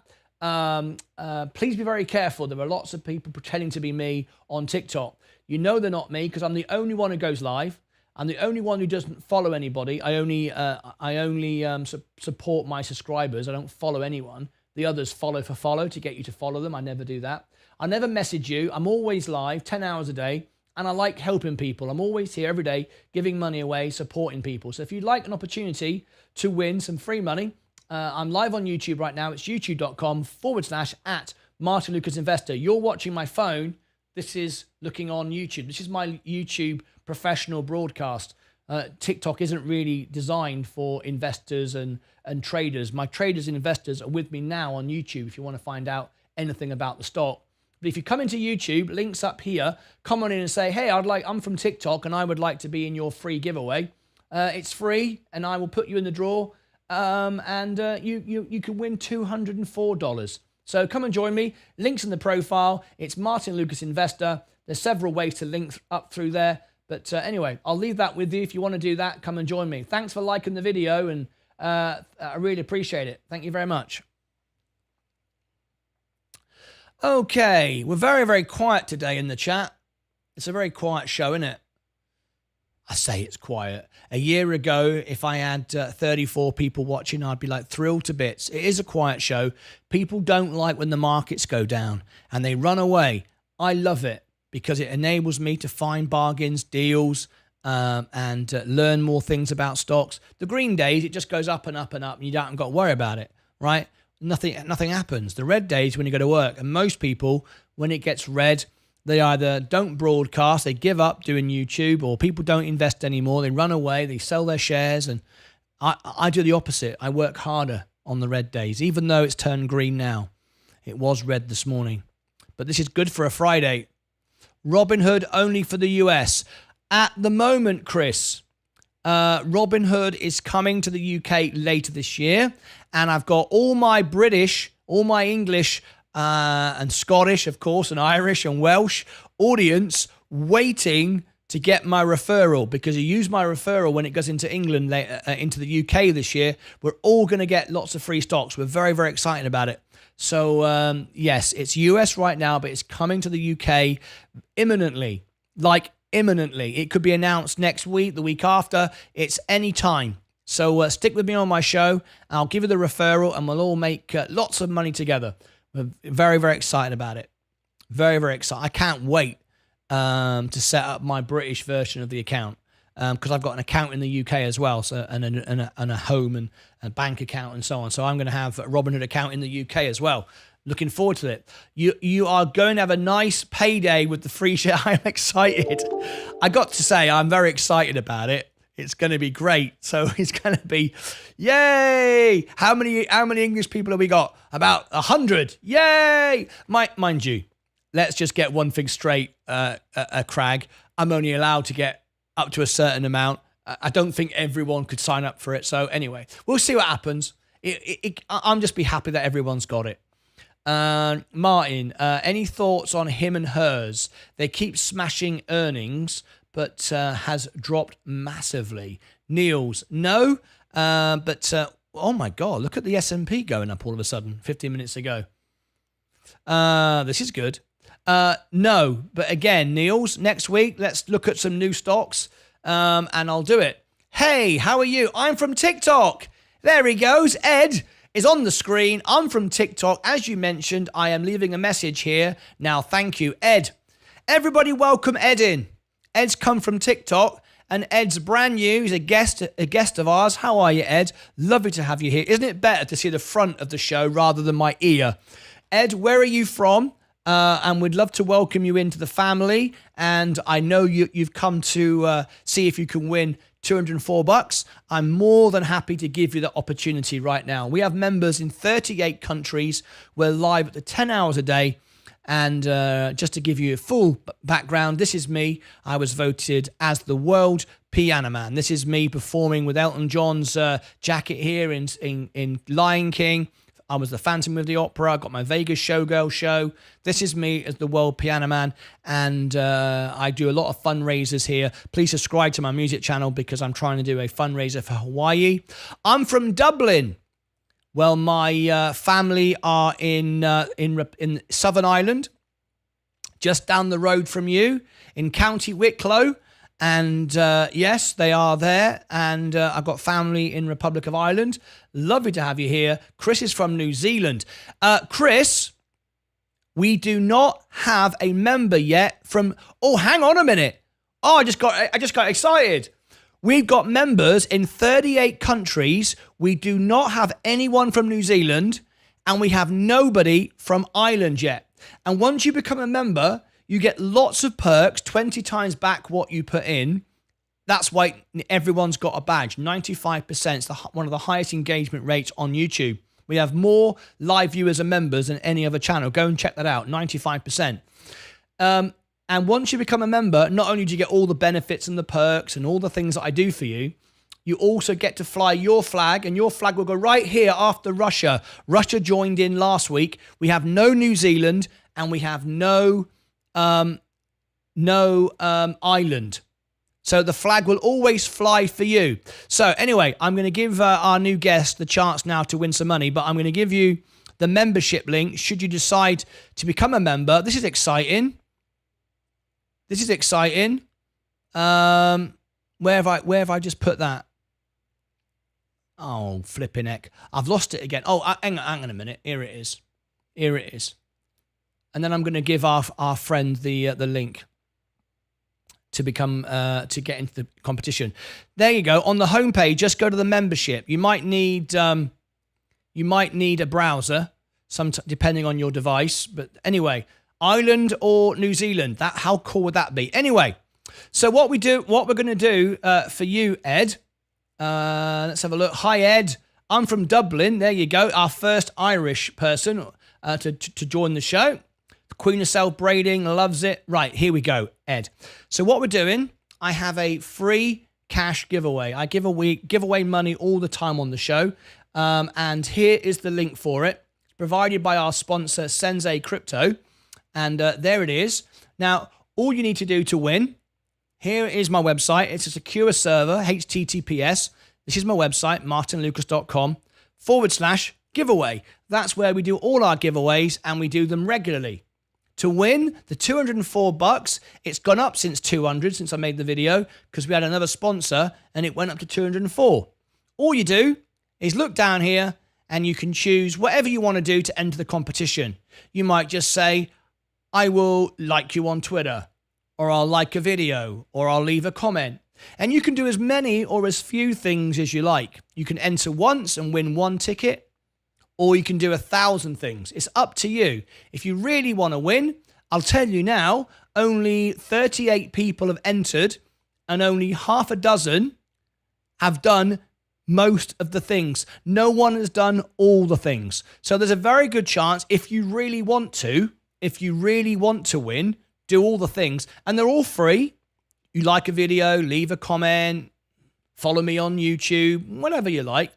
please be very careful. There are lots of people pretending to be me on TikTok. You know they're not me because I'm the only one who goes live. I'm the only one who doesn't follow anybody. I only support my subscribers. I don't follow anyone. The others follow for follow to get you to follow them. I never do that. I never message you. I'm always live, 10 hours a day, and I like helping people. I'm always here every day, giving money away, supporting people. So if you'd like an opportunity to win some free money, I'm live on YouTube right now. It's youtube.com/@Martyn Lucas Investor. You're watching my phone. This is looking on YouTube. This is my YouTube professional broadcast. TikTok isn't really designed for investors and traders. My traders and investors are with me now on YouTube if you want to find out anything about the stock. But if you come into YouTube, links up here, come on in and say, hey, I'm from TikTok and I would like to be in your free giveaway. It's free and I will put you in the draw and you can win $204. So come and join me. Links in the profile. It's Martyn Lucas Investor. There's several ways to link up through there. But anyway, I'll leave that with you. If you want to do that, come and join me. Thanks for liking the video, and I really appreciate it. Thank you very much. Okay, we're very, very quiet today in the chat. It's a very quiet show, isn't it? I say it's quiet. A year ago, if I had 34 people watching, I'd be like thrilled to bits. It is a quiet show. People don't like when the markets go down, and they run away. I love it, because it enables me to find bargains, deals, and learn more things about stocks. The green days, it just goes up and up and up, and you don't got to worry about it, right? Nothing happens. The red days when you go to work, and most people, when it gets red, they either don't broadcast, they give up doing YouTube, or people don't invest anymore. They run away, they sell their shares, and I do the opposite. I work harder on the red days, even though it's turned green now. It was red this morning. But this is good for a Friday. Robinhood only for the US. At the moment, Chris, Robinhood is coming to the UK later this year, and I've got all my British, all my English and Scottish, of course, and Irish and Welsh audience waiting to get my referral, because you use my referral when it goes into England, into the UK this year. We're all going to get lots of free stocks. We're very, very excited about it. So, yes, it's US right now, but it's coming to the UK imminently, like imminently. It could be announced next week, the week after. It's any time. So stick with me on my show. I'll give you the referral and we'll all make lots of money together. We're very, very excited about it. Very, very excited. I can't wait to set up my British version of the account, because I've got an account in the UK as well, so and a home and a bank account and so on. So I'm going to have a Robinhood account in the UK as well. Looking forward to it. You are going to have a nice payday with the free share. I'm excited. I got to say, I'm very excited about it. It's going to be great. So it's going to be, yay! How many English people have we got? About 100. Yay! Mind you, let's just get one thing straight, Crag. I'm only allowed to get up to a certain amount. I don't think everyone could sign up for it. So anyway, we'll see what happens. I'm just be happy that everyone's got it. Martin, any thoughts on him and hers? They keep smashing earnings, but has dropped massively. Niels, no. But oh my God, look at the S&P going up all of a sudden 15 minutes ago. This is good. No, but again, Niels, next week, let's look at some new stocks, and I'll do it. Hey, how are you? I'm from TikTok. There he goes. Ed is on the screen. I'm from TikTok. As you mentioned, I am leaving a message here. Now, thank you, Ed. Everybody welcome Ed in. Ed's come from TikTok, and Ed's brand new. He's a guest of ours. How are you, Ed? Lovely to have you here. Isn't it better to see the front of the show rather than my ear? Ed, where are you from? And we'd love to welcome you into the family. And I know you've come to see if you can win $204. I'm more than happy to give you the opportunity right now. We have members in 38 countries. We're live at the 10 hours a day. And just to give you a full background, this is me. I was voted as the world piano man. This is me performing with Elton John's jacket here in Lion King. I was the Phantom of the Opera. I got my Vegas Showgirl show. This is me as the world piano man, and I do a lot of fundraisers here. Please subscribe to my music channel because I'm trying to do a fundraiser for Hawaii. I'm from Dublin. Well, my family are in Southern Ireland, just down the road from you, in County Wicklow. And yes, they are there. And I've got family in Republic of Ireland. Lovely to have you here. Chris is from New Zealand. Chris, we do not have a member yet from... Oh, hang on a minute. Oh, I just got excited. We've got members in 38 countries. We do not have anyone from New Zealand. And we have nobody from Ireland yet. And once you become a member... You get lots of perks, 20 times back what you put in. That's why everyone's got a badge. 95% is one of the highest engagement rates on YouTube. We have more live viewers and members than any other channel. Go and check that out, 95%. And once you become a member, not only do you get all the benefits and the perks and all the things that I do for you, you also get to fly your flag, and your flag will go right here after Russia. Russia joined in last week. We have no New Zealand, and we have no island. So the flag will always fly for you. So anyway, I'm going to give our new guest the chance now to win some money, but I'm going to give you the membership link should you decide to become a member. This is exciting. Where have I just put that? Oh, flipping heck. I've lost it again. Oh, hang on a minute. Here it is. And then I'm going to give our friend the link to become to get into the competition. There you go. On the homepage, just go to the membership. You might need a browser, depending on your device. But anyway, Ireland or New Zealand. How cool would that be? Anyway, so what we're going to do for you, Ed. Let's have a look. Hi, Ed. I'm from Dublin. There you go. Our first Irish person to join the show. Queen is celebrating, loves it. Right, here we go, Ed. So what we're doing, I have a free cash giveaway. I give away money all the time on the show. And here is the link for it. It's provided by our sponsor, Sensei Crypto. And there it is. Now, all you need to do to win, here is my website. It's a secure server, HTTPS. This is my website, martynlucas.com/giveaway. That's where we do all our giveaways, and we do them regularly. To win the $204, it's gone up since 200 since I made the video, because we had another sponsor and it went up to 204. All you do is look down here and you can choose whatever you want to do to enter the competition. You might just say, I will like you on Twitter, or I'll like a video, or I'll leave a comment. And you can do as many or as few things as you like. You can enter once and win one ticket, or you can do 1,000 things. It's up to you. If you really want to win, I'll tell you now, only 38 people have entered and only half a dozen have done most of the things. No one has done all the things. So there's a very good chance if you really want to win, do all the things, and they're all free. You like a video, leave a comment, follow me on YouTube, whatever you like.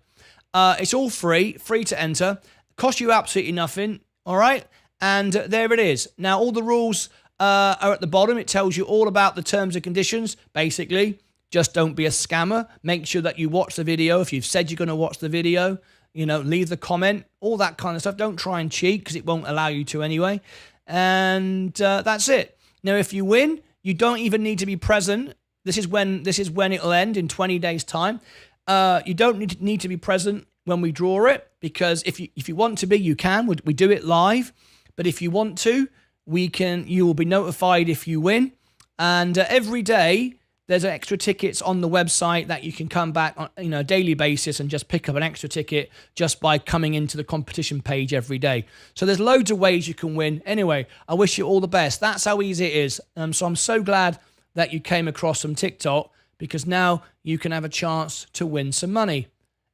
It's all free to enter. Cost you absolutely nothing, all right? And there it is. Now, all the rules are at the bottom. It tells you all about the terms and conditions, basically. Just don't be a scammer. Make sure that you watch the video. If you've said you're going to watch the video, leave the comment, all that kind of stuff. Don't try and cheat, because it won't allow you to anyway. And that's it. Now, if you win, you don't even need to be present. This is when it'll end in 20 days' time. You don't need to be present when we draw it, because if you want to be, you can. We do it live, but if you want to, you will be notified if you win. And every day there's extra tickets on the website that you can come back on a daily basis and just pick up an extra ticket just by coming into the competition page every day. So there's loads of ways you can win. Anyway, I wish you all the best. That's how easy it is. So I'm so glad that you came across some TikTok, because now you can have a chance to win some money.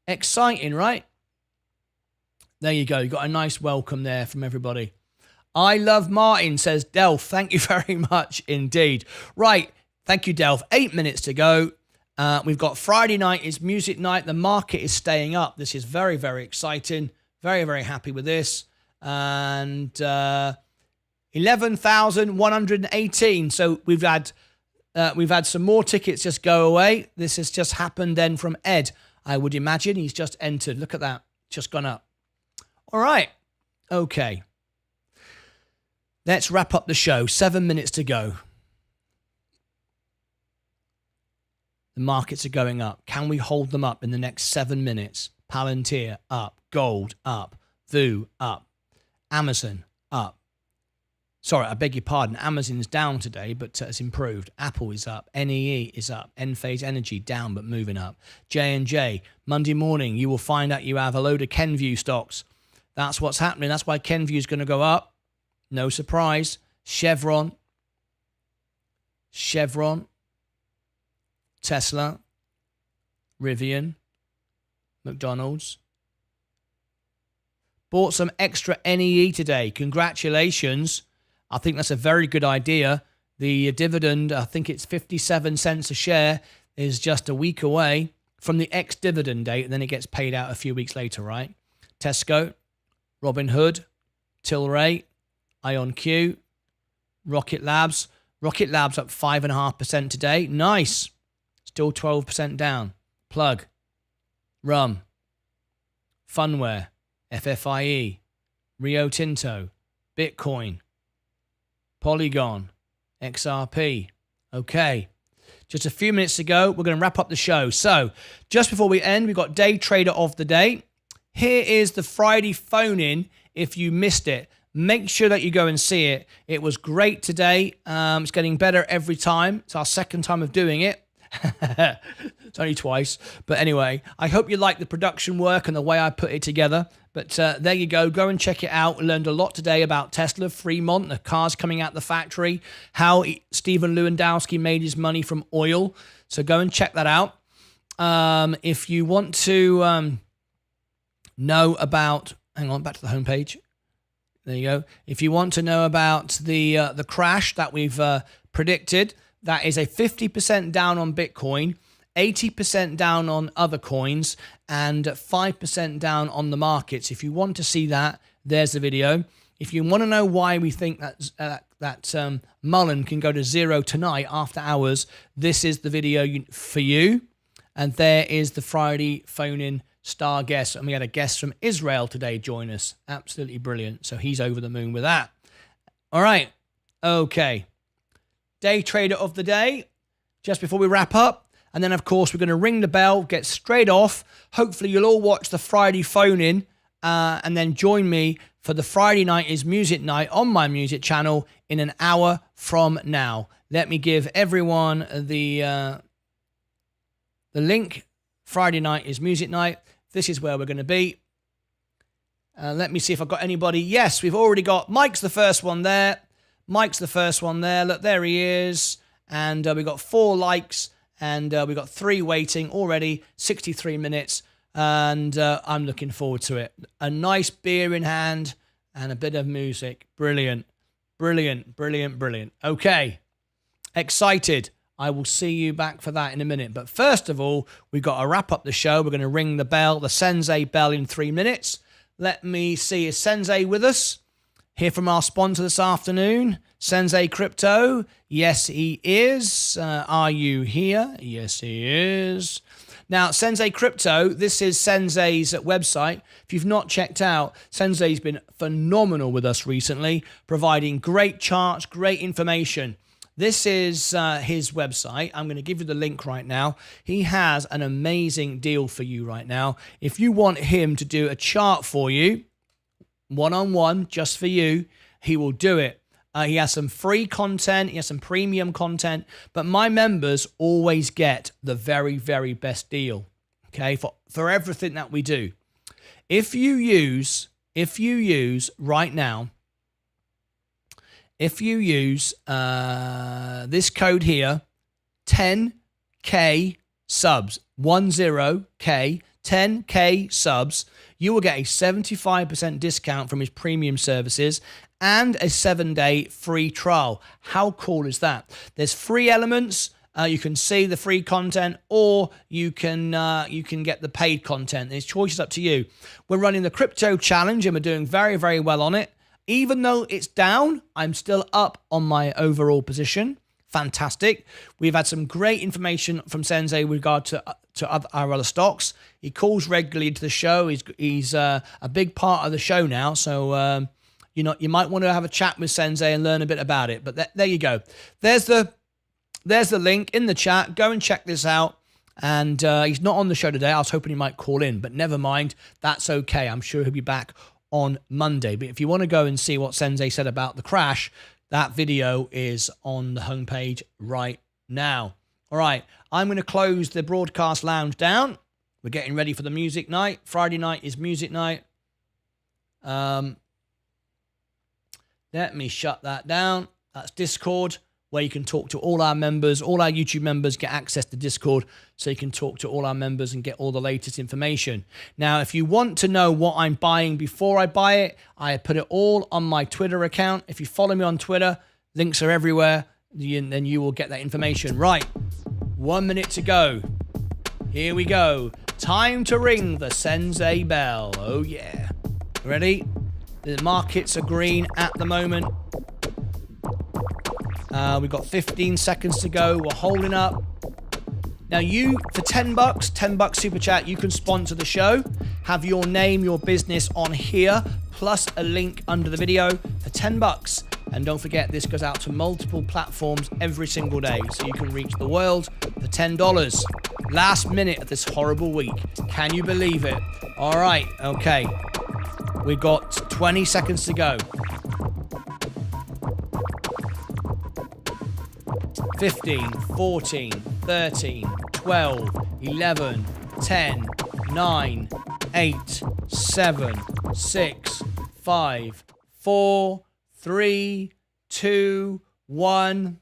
Exciting, right? There you go. You got a nice welcome there from everybody. I love Martin, says Delph. Thank you very much indeed. Right. Thank you, Delph. 8 minutes to go. We've got Friday night is music night. The market is staying up. This is very, very exciting. Very, very happy with this. And 11,118. So we've had some more tickets just go away. This has just happened then from Ed, I would imagine. He's just entered. Look at that. Just gone up. All right. Okay. Let's wrap up the show. 7 minutes to go. The markets are going up. Can we hold them up in the next 7 minutes? Palantir up. Gold up. VU up. Amazon up. Sorry, I beg your pardon. Amazon's down today, but it's improved. Apple is up. NEE is up. Enphase Energy down, but moving up. J&J, Monday morning, you will find out you have a load of Kenvue stocks. That's what's happening. That's why Kenvue is going to go up. No surprise. Chevron, Tesla, Rivian, McDonald's. Bought some extra NEE today. Congratulations. I think that's a very good idea. The dividend, I think it's 57 cents a share, is just a week away from the ex-dividend date, and then it gets paid out a few weeks later, right? Tesco, Robinhood, Tilray, IonQ, Rocket Labs. Rocket Labs up 5.5% today. Nice. Still 12% down. Plug, Rum, Funware, FFIE, Rio Tinto, Bitcoin, Polygon, XRP. Okay. Just a few minutes to go. We're going to wrap up the show. So just before we end, we've got Day Trader of the Day. Here is the Friday phone-in if you missed it. Make sure that you go and see it. It was great today. It's getting better every time. It's our second time of doing it. It's only twice. But anyway, I hope you like the production work and the way I put it together. But there you go. Go and check it out. We learned a lot today about Tesla, Fremont, the cars coming out the factory, how Stephen Lewandowski made his money from oil. So go and check that out. If you want to know about... Hang on, back to the homepage. There you go. If you want to know about the crash that we've predicted, that is a 50% down on Bitcoin, 80% down on other coins, and 5% down on the markets. If you want to see that, There's the video. If you want to know why we think that Mullen can go to zero tonight after hours, this is the video for you. And there is the Friday phone-in star guest. And we had a guest from Israel today join us. Absolutely brilliant. So he's over the moon with that. All right. Okay. Day trader of the day, just before we wrap up. And then, of course, we're going to ring the bell, get straight off. Hopefully, you'll all watch the Friday phone-in and then join me for the Friday night is music night on my music channel in an hour from now. Let me give everyone the link. Friday night is music night. This is where we're going to be. Let me see if I've got anybody. Yes, we've already got Mike's the first one there. Mike's the first one there. Look, there he is. And we've got 4 likes. And we've got 3 waiting already, 63 minutes, and I'm looking forward to it. A nice beer in hand and a bit of music. Brilliant, brilliant, brilliant, brilliant. Okay, excited. I will see you back for that in a minute. But first of all, we've got to wrap up the show. We're going to ring the bell, the Sensei bell in 3 minutes. Let me see, is Sensei with us? Hear from our sponsor this afternoon, Sensei Crypto. Yes, he is. Are you here? Yes, he is. Now, Sensei Crypto, this is Sensei's website. If you've not checked out, Sensei's been phenomenal with us recently, providing great charts, great information. This is his website. I'm going to give you the link right now. He has an amazing deal for you right now. If you want him to do a chart for you, one-on-one, just for you, he will do it. He has some free content. He has some premium content. But my members always get the very, very best deal, okay, for everything that we do. If you use right now, if you use this code here, 10K subs, 10K, 10K subs, you will get a 75% discount from his premium services and a 7-day free trial. How cool is that? There's free elements. You can see the free content, or you can get the paid content. His choice is up to you. We're running the crypto challenge, and we're doing very, very well on it. Even though it's down, I'm still up on my overall position. Fantastic. We've had some great information from Sensei with regard to our other stocks. He calls regularly to the show. He's a big part of the show now. So, you might want to have a chat with Sensei and learn a bit about it. But there you go. There's the link in the chat. Go and check this out. And he's not on the show today. I was hoping he might call in, but never mind. That's okay. I'm sure he'll be back on Monday. But if you want to go and see what Sensei said about the crash, that video is on the homepage right now. All right, I'm going to close the broadcast lounge down. We're getting ready for the music night. Friday night is music night. Let me shut that down. That's Discord, where you can talk to all our members. All our YouTube members get access to Discord, so you can talk to all our members and get all the latest information. Now, if you want to know what I'm buying before I buy it, I put it all on my Twitter account. If you follow me on Twitter, links are everywhere, then you will get that information. Right, 1 minute to go. Here we go. Time to ring the Sensei bell. Oh, yeah. Ready? The markets are green at the moment. We've got 15 seconds to go. We're holding up. Now you, for $10 super chat, you can sponsor the show. Have your name, your business on here, plus a link under the video for $10. And don't forget, this goes out to multiple platforms every single day, so you can reach the world for $10. Last minute of this horrible week. Can you believe it? All right, okay. We've got 20 seconds to go. 15, 14, 13, 12, 11, 10, 9, 8, 7, 6, 5, 4, 3, 2, 1.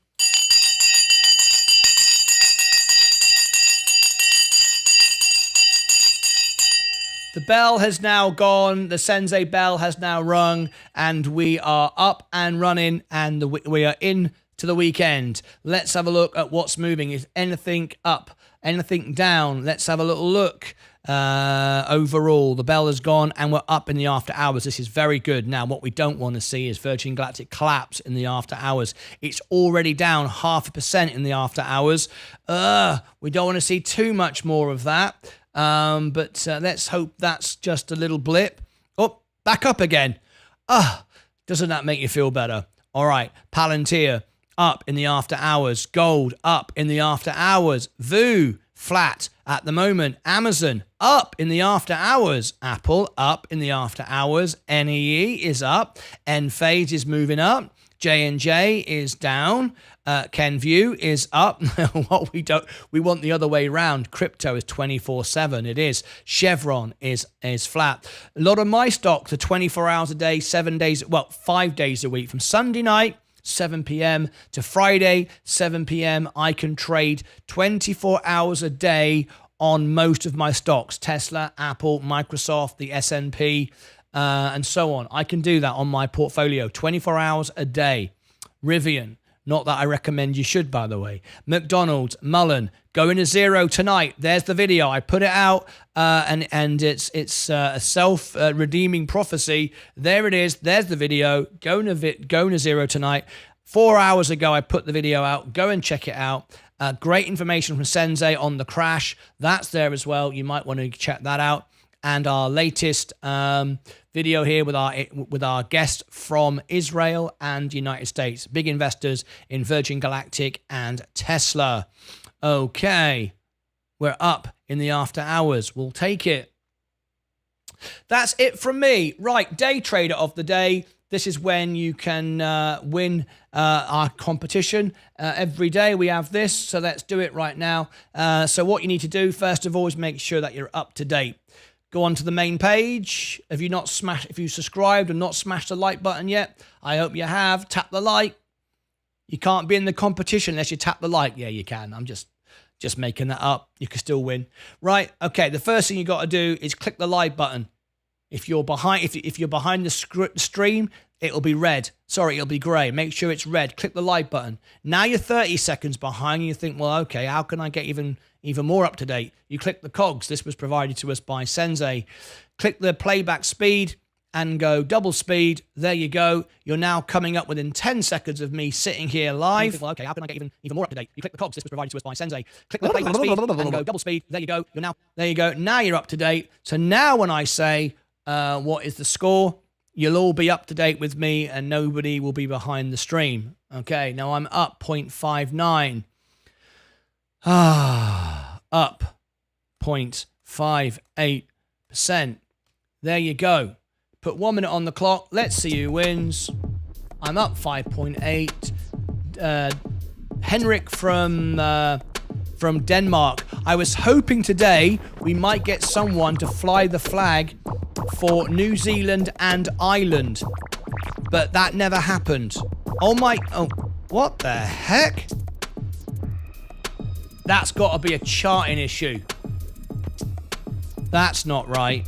The bell has now gone, the Sensei bell has now rung, and we are up and running, and we are in to the weekend. Let's have a look at what's moving. Is anything up? Anything down? Let's have a little look. overall. The bell has gone and we're up in the after hours. This is very good. Now, what we don't want to see is Virgin Galactic collapse in the after hours. It's already down 0.5% in the after hours. We don't want to see too much more of that. But let's hope that's just a little blip. Oh, back up again. Doesn't that make you feel better? All right, Palantir up in the after hours. Gold up in the after hours. VU flat at the moment. Amazon up in the after hours. Apple up in the after hours. NEE is up. Enphase is moving up. J&J is down. Kenvue is up. We want the other way around. Crypto is 24/7. It is. Chevron is flat. A lot of my stocks are 24 hours a day, 7 days, 5 days a week. From Sunday night, 7 p.m. to Friday, 7 p.m. I can trade 24 hours a day on most of my stocks. Tesla, Apple, Microsoft, the S&P, and so on. I can do that on my portfolio 24 hours a day. Rivian, not that I recommend you should, by the way. McDonald's, Mullen, going to zero tonight. There's the video. I put it out, and it's a self-redeeming prophecy. There it is. There's the video. Going to zero tonight. 4 hours ago, I put the video out. Go and check it out. Great information from Sensei on the crash. That's there as well. You might want to check that out. And our latest video here with our guest from Israel and United States, big investors in Virgin Galactic and Tesla. Okay, we're up in the after hours. We'll take it. That's it from me. Right, day trader of the day. This is when you can win our competition. Every day we have this, so let's do it right now. So what you need to do, first of all, is make sure that you're up to date. Go on to the main page. If you subscribed and not smashed the like button yet, I hope you have. Tap the like. You can't be in the competition unless you tap the like. Yeah, you can. I'm just making that up. You can still win. Right. Okay. The first thing you got to do is click the like button. If you're behind, if you're behind the stream, it'll be red. Sorry, it'll be grey. Make sure it's red. Click the like button. Now you're 30 seconds behind. And you think, well, okay, how can I get even more up to date? You click the cogs. This was provided to us by Sensei. Click the playback speed and go double speed. There you go. You're now coming up within 10 seconds of me sitting here live. Think, well, okay, how can I get even more up to date? You click the cogs. This was provided to us by Sensei. Click the playback speed and go double speed. There you go. There you go. Now you're up to date. So now when I say what is the score, you'll all be up to date with me and nobody will be behind the stream. Okay, now I'm up 0.59. Up 0.58%. There you go. Put 1 minute on the clock. Let's see who wins. I'm up 5.8. Henrik from Denmark. I was hoping today we might get someone to fly the flag for New Zealand and Ireland, but that never happened. Oh, what the heck? That's got to be a charting issue. That's not right.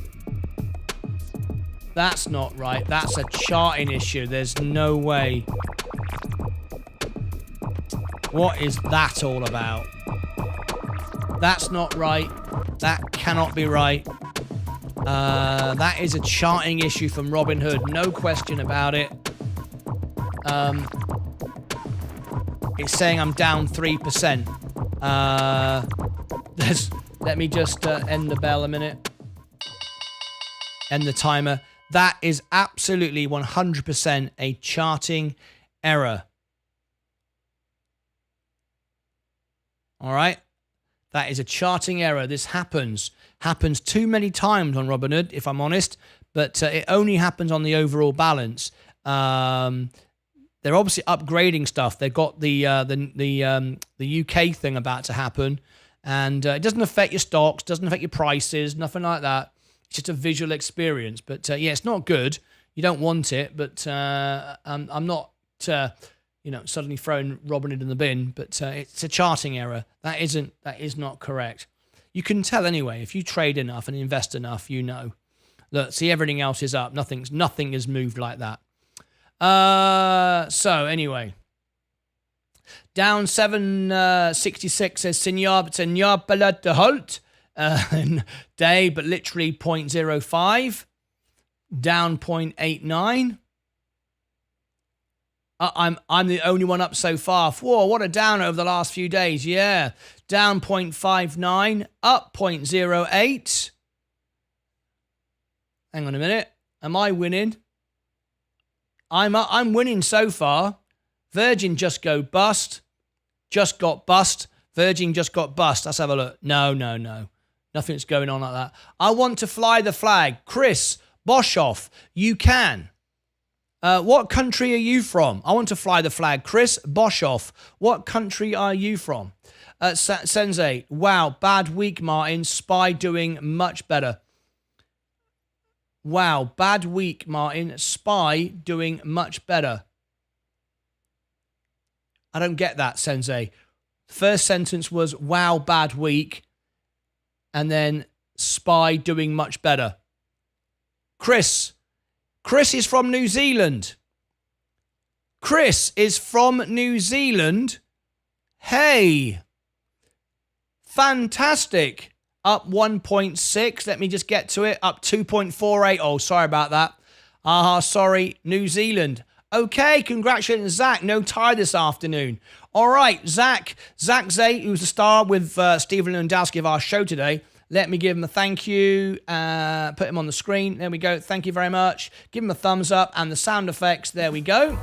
That's not right. That's a charting issue. There's no way. What is that all about? That's not right. That cannot be right. That is a charting issue from Robinhood. No question about it. It's saying I'm down 3%. Let me just end the bell a minute. End the timer. That is absolutely 100% a charting error. All right? That is a charting error. This happens too many times on Robinhood, if I'm honest, but it only happens on the overall balance. They're obviously upgrading stuff. They've got the UK thing about to happen, and it doesn't affect your stocks, doesn't affect your prices, nothing like that. It's just a visual experience. But yeah, it's not good. You don't want it, but I'm not suddenly throwing Robinhood in the bin. But it's a charting error. That is not correct. You can tell anyway if you trade enough and invest enough. You know. Look, see, everything else is up. Nothing has moved like that. So anyway, down 766 says Senor Palat de Holt. day, but literally 0.05, down 0.89. I'm the only one up so far. Whoa, what a down over the last few days. Yeah, down 0.59, up 0.08. Hang on a minute. Am I winning? I'm winning so far. Virgin just go bust. Just got bust. Virgin just got bust. Let's have a look. No. Nothing's going on like that. I want to fly the flag. Chris Boshoff, you can. What country are you from? I want to fly the flag. Chris Boshoff, what country are you from? Sensei, wow, bad week, Martyn. Spy doing much better. Wow, bad week, Martyn. Spy doing much better. I don't get that, Sensei. The first sentence was, wow, bad week. And then Spy doing much better. Chris is from New Zealand. Chris is from New Zealand. Hey. Fantastic. Up 1.6. Let me just get to it. Up 2.48. Oh, sorry about that. Sorry. New Zealand. Okay, congratulations, Zach. No tie this afternoon. All right, Zach Zay, who's the star with Stephen Lewandowski of our show today. Let me give him a thank you. Put him on the screen. There we go. Thank you very much. Give him a thumbs up and the sound effects. There we go.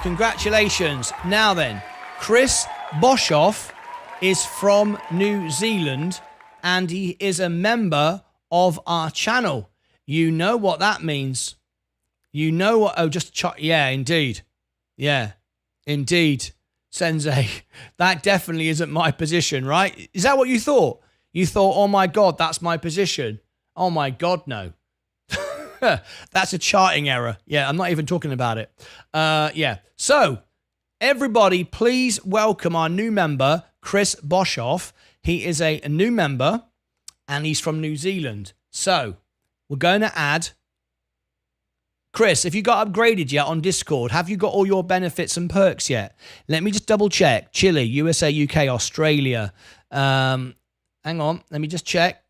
Congratulations. Now then, Chris Boshoff is from New Zealand and he is a member of our channel. You know what that means. You know what? Oh, yeah, indeed. Yeah, indeed. Sensei, that definitely isn't my position, right? Is that what you thought? You thought, oh my God, that's my position. Oh my God, no. That's a charting error. Yeah, I'm not even talking about it. Yeah. So, everybody, please welcome our new member, Chris Boshoff. He is a new member and he's from New Zealand. So, we're going to add... Chris, if you got upgraded yet on Discord, have you got all your benefits and perks yet? Let me just double check. Chile, USA, UK, Australia. Hang on, let me just check.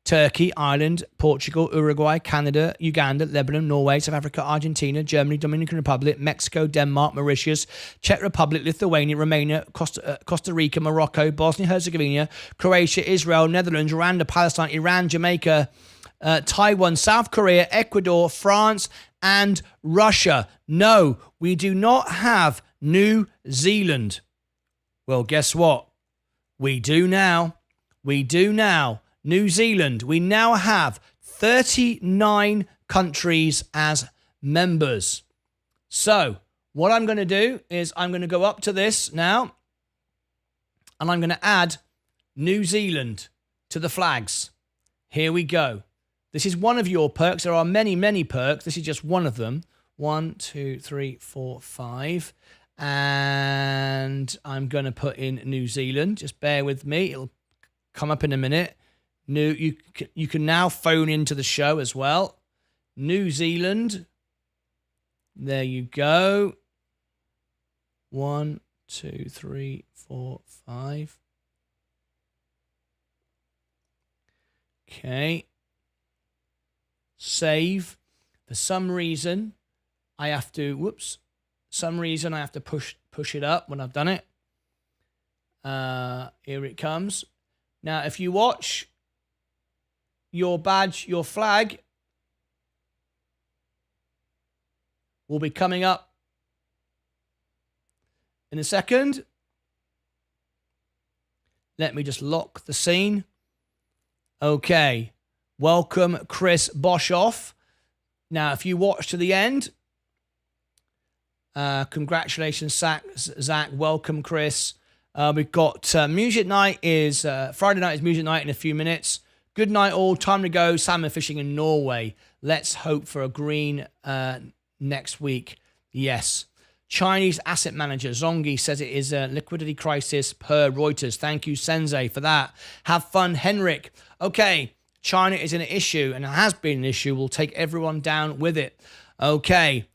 Turkey, Ireland, Portugal, Uruguay, Canada, Uganda, Lebanon, Norway, South Africa, Argentina, Germany, Dominican Republic, Mexico, Denmark, Mauritius, Czech Republic, Lithuania, Romania, Costa Rica, Morocco, Bosnia-Herzegovina, Croatia, Israel, Netherlands, Rwanda, Palestine, Iran, Jamaica, Taiwan, South Korea, Ecuador, France, and Russia. No, we do not have New Zealand. Well, guess what? We do now. We do now. New Zealand. We now have 39 countries as members. So, what I'm going to do is I'm going to go up to this now, and I'm going to add New Zealand to the flags. Here we go. This is one of your perks. There are many, many perks. This is just one of them. 1, 2, 3, 4, 5. And I'm going to put in New Zealand. Just bear with me. It'll come up in a minute. You can now phone into the show as well. New Zealand. There you go. 1, 2, 3, 4, 5. Okay. Save. For some reason, I have to push it up when I've done it. Here it comes. Now, if you watch your badge, your flag will be coming up in a second. Let me just lock the scene. Okay. Welcome, Chris Boshoff. Now, if you watch to the end, congratulations, Zach. Welcome, Chris. We've got music night is Friday night is music night in a few minutes. Good night, all. Time to go salmon fishing in Norway. Let's hope for a green next week. Yes. Chinese asset manager Zongi says it is a liquidity crisis per Reuters. Thank you, Sensei, for that. Have fun, Henrik. Okay. China is an issue and it has been an issue. We'll take everyone down with it. Okay.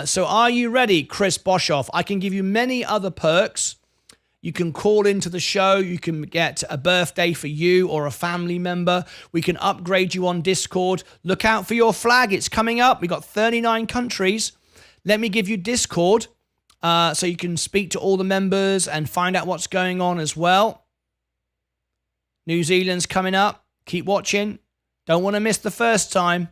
So are you ready, Chris Boshoff? I can give you many other perks. You can call into the show. You can get a birthday for you or a family member. We can upgrade you on Discord. Look out for your flag. It's coming up. We've got 39 countries. Let me give you Discord so you can speak to all the members and find out what's going on as well. New Zealand's coming up. Keep watching. Don't want to miss the first time.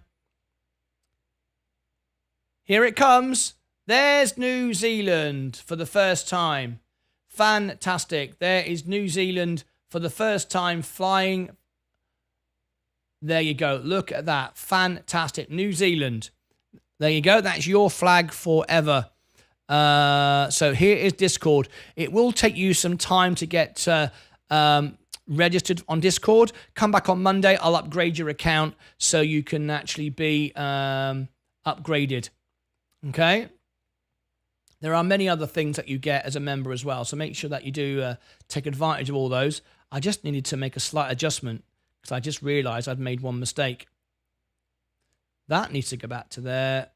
Here it comes. There's New Zealand for the first time. Fantastic. There is New Zealand for the first time flying. There you go. Look at that. Fantastic. New Zealand. There you go. That's your flag forever. So here is Discord. It will take you some time to get registered on Discord. Come back on Monday. I'll upgrade your account so you can actually be upgraded. Okay? There are many other things that you get as a member as well, so make sure that you do take advantage of all those. I just needed to make a slight adjustment because I just realised I'd made one mistake. That needs to go back to there,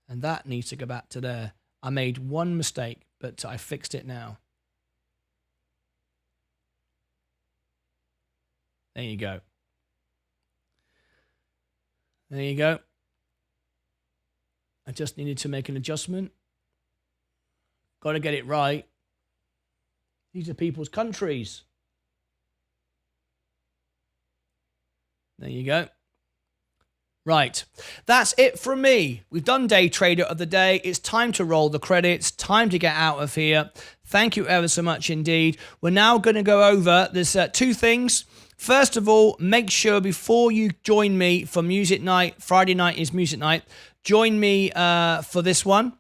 and that needs to go back to there. I made one mistake, but I fixed it now. There you go. There you go. I just needed to make an adjustment. Got to get it right. These are people's countries. There you go. Right. That's it from me. We've done Day Trader of the Day. It's time to roll the credits. Time to get out of here. Thank you ever so much indeed. We're now going to go over, there's two things. First of all, make sure before you join me for music night, Friday night is music night, join me for this one.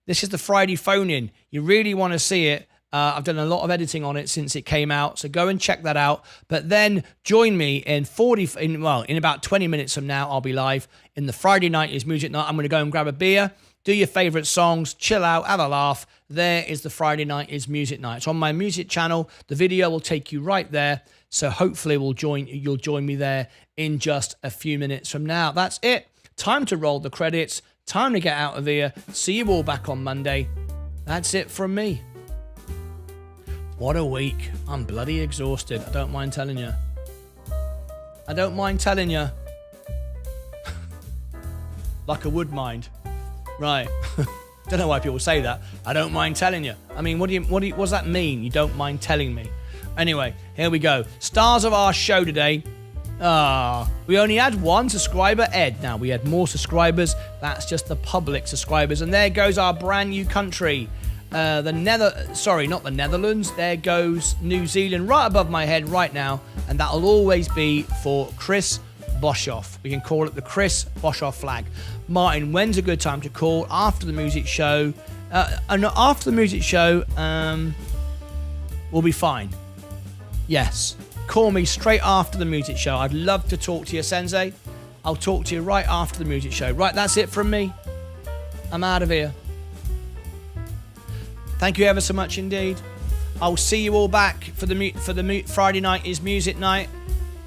This is the Friday phone-in. You really want to see it. I've done a lot of editing on it since it came out, so go and check that out. But then join me in about 20 minutes from now, I'll be live in the Friday night is music night. I'm going to go and grab a beer, do your favorite songs, chill out, have a laugh. There is the Friday night is music night. It's on my music channel. The video will take you right there. So hopefully you'll join me there in just a few minutes from now. That's it. Time to roll the credits. Time to get out of here. See you all back on Monday. That's it from me. What a week. I'm bloody exhausted. I don't mind telling you. I don't mind telling you. Like I would mind. Right. Don't know why people say that. I don't mind telling you. I mean, what does that mean? You don't mind telling me? Anyway, here we go. Stars of our show today. We only had one subscriber, Ed. Now, we had more subscribers. That's just the public subscribers. And there goes our brand new country. Not the Netherlands. There goes New Zealand right above my head right now. And that'll always be for Chris Boshoff. We can call it the Chris Boshoff flag. Martin, when's a good time to call? After the music show. After the music show, we'll be fine. Yes. Call me straight after the music show. I'd love to talk to you, Sensei. I'll talk to you right after the music show. Right, that's it from me. I'm out of here. Thank you ever so much indeed. I'll see you all back for the Friday night is music night,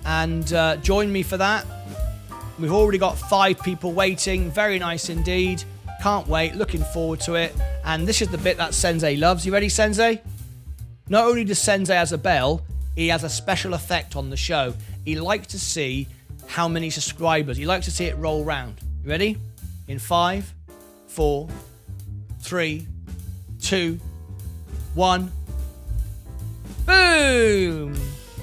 and join me for that. We've already got 5 people waiting. Very nice indeed. Can't wait. Looking forward to it. And this is the bit that Sensei loves. You ready, Sensei? Not only does Sensei has a bell, he has a special effect on the show. He likes to see how many subscribers. He likes to see it roll round. You ready? In 5, 4, 3, 2, 1. Boom!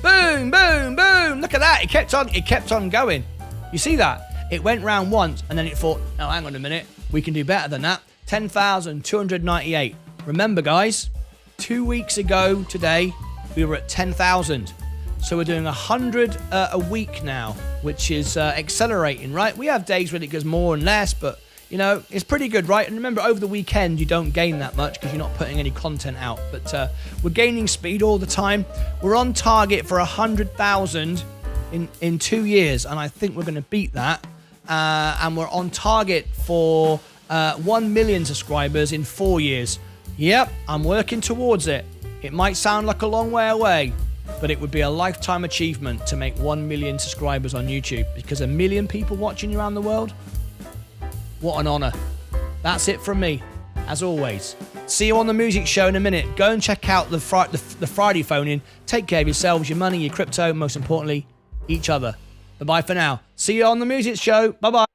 Boom, boom, boom. Look at that. It kept on going. You see that? It went round once and then it thought, oh, hang on a minute. We can do better than that. 10,298. Remember, guys, 2 weeks ago today, we were at 10,000. So we're doing 100 a week now, which is accelerating, right? We have days when it goes more and less, but, you know, it's pretty good, right? And remember, over the weekend, you don't gain that much because you're not putting any content out. But we're gaining speed all the time. We're on target for 100,000 in 2 years, and I think we're going to beat that. And we're on target for 1 million subscribers in 4 years. Yep, I'm working towards it. It might sound like a long way away, but it would be a lifetime achievement to make 1 million subscribers on YouTube, because 1 million people watching you around the world, what an honor. That's it from me. As always, See you on the music show in a minute. Go and check out the Friday phone-in. Take care of yourselves, your money, your crypto, most importantly, each other. Bye-bye for now. See you on the music show. Bye-bye.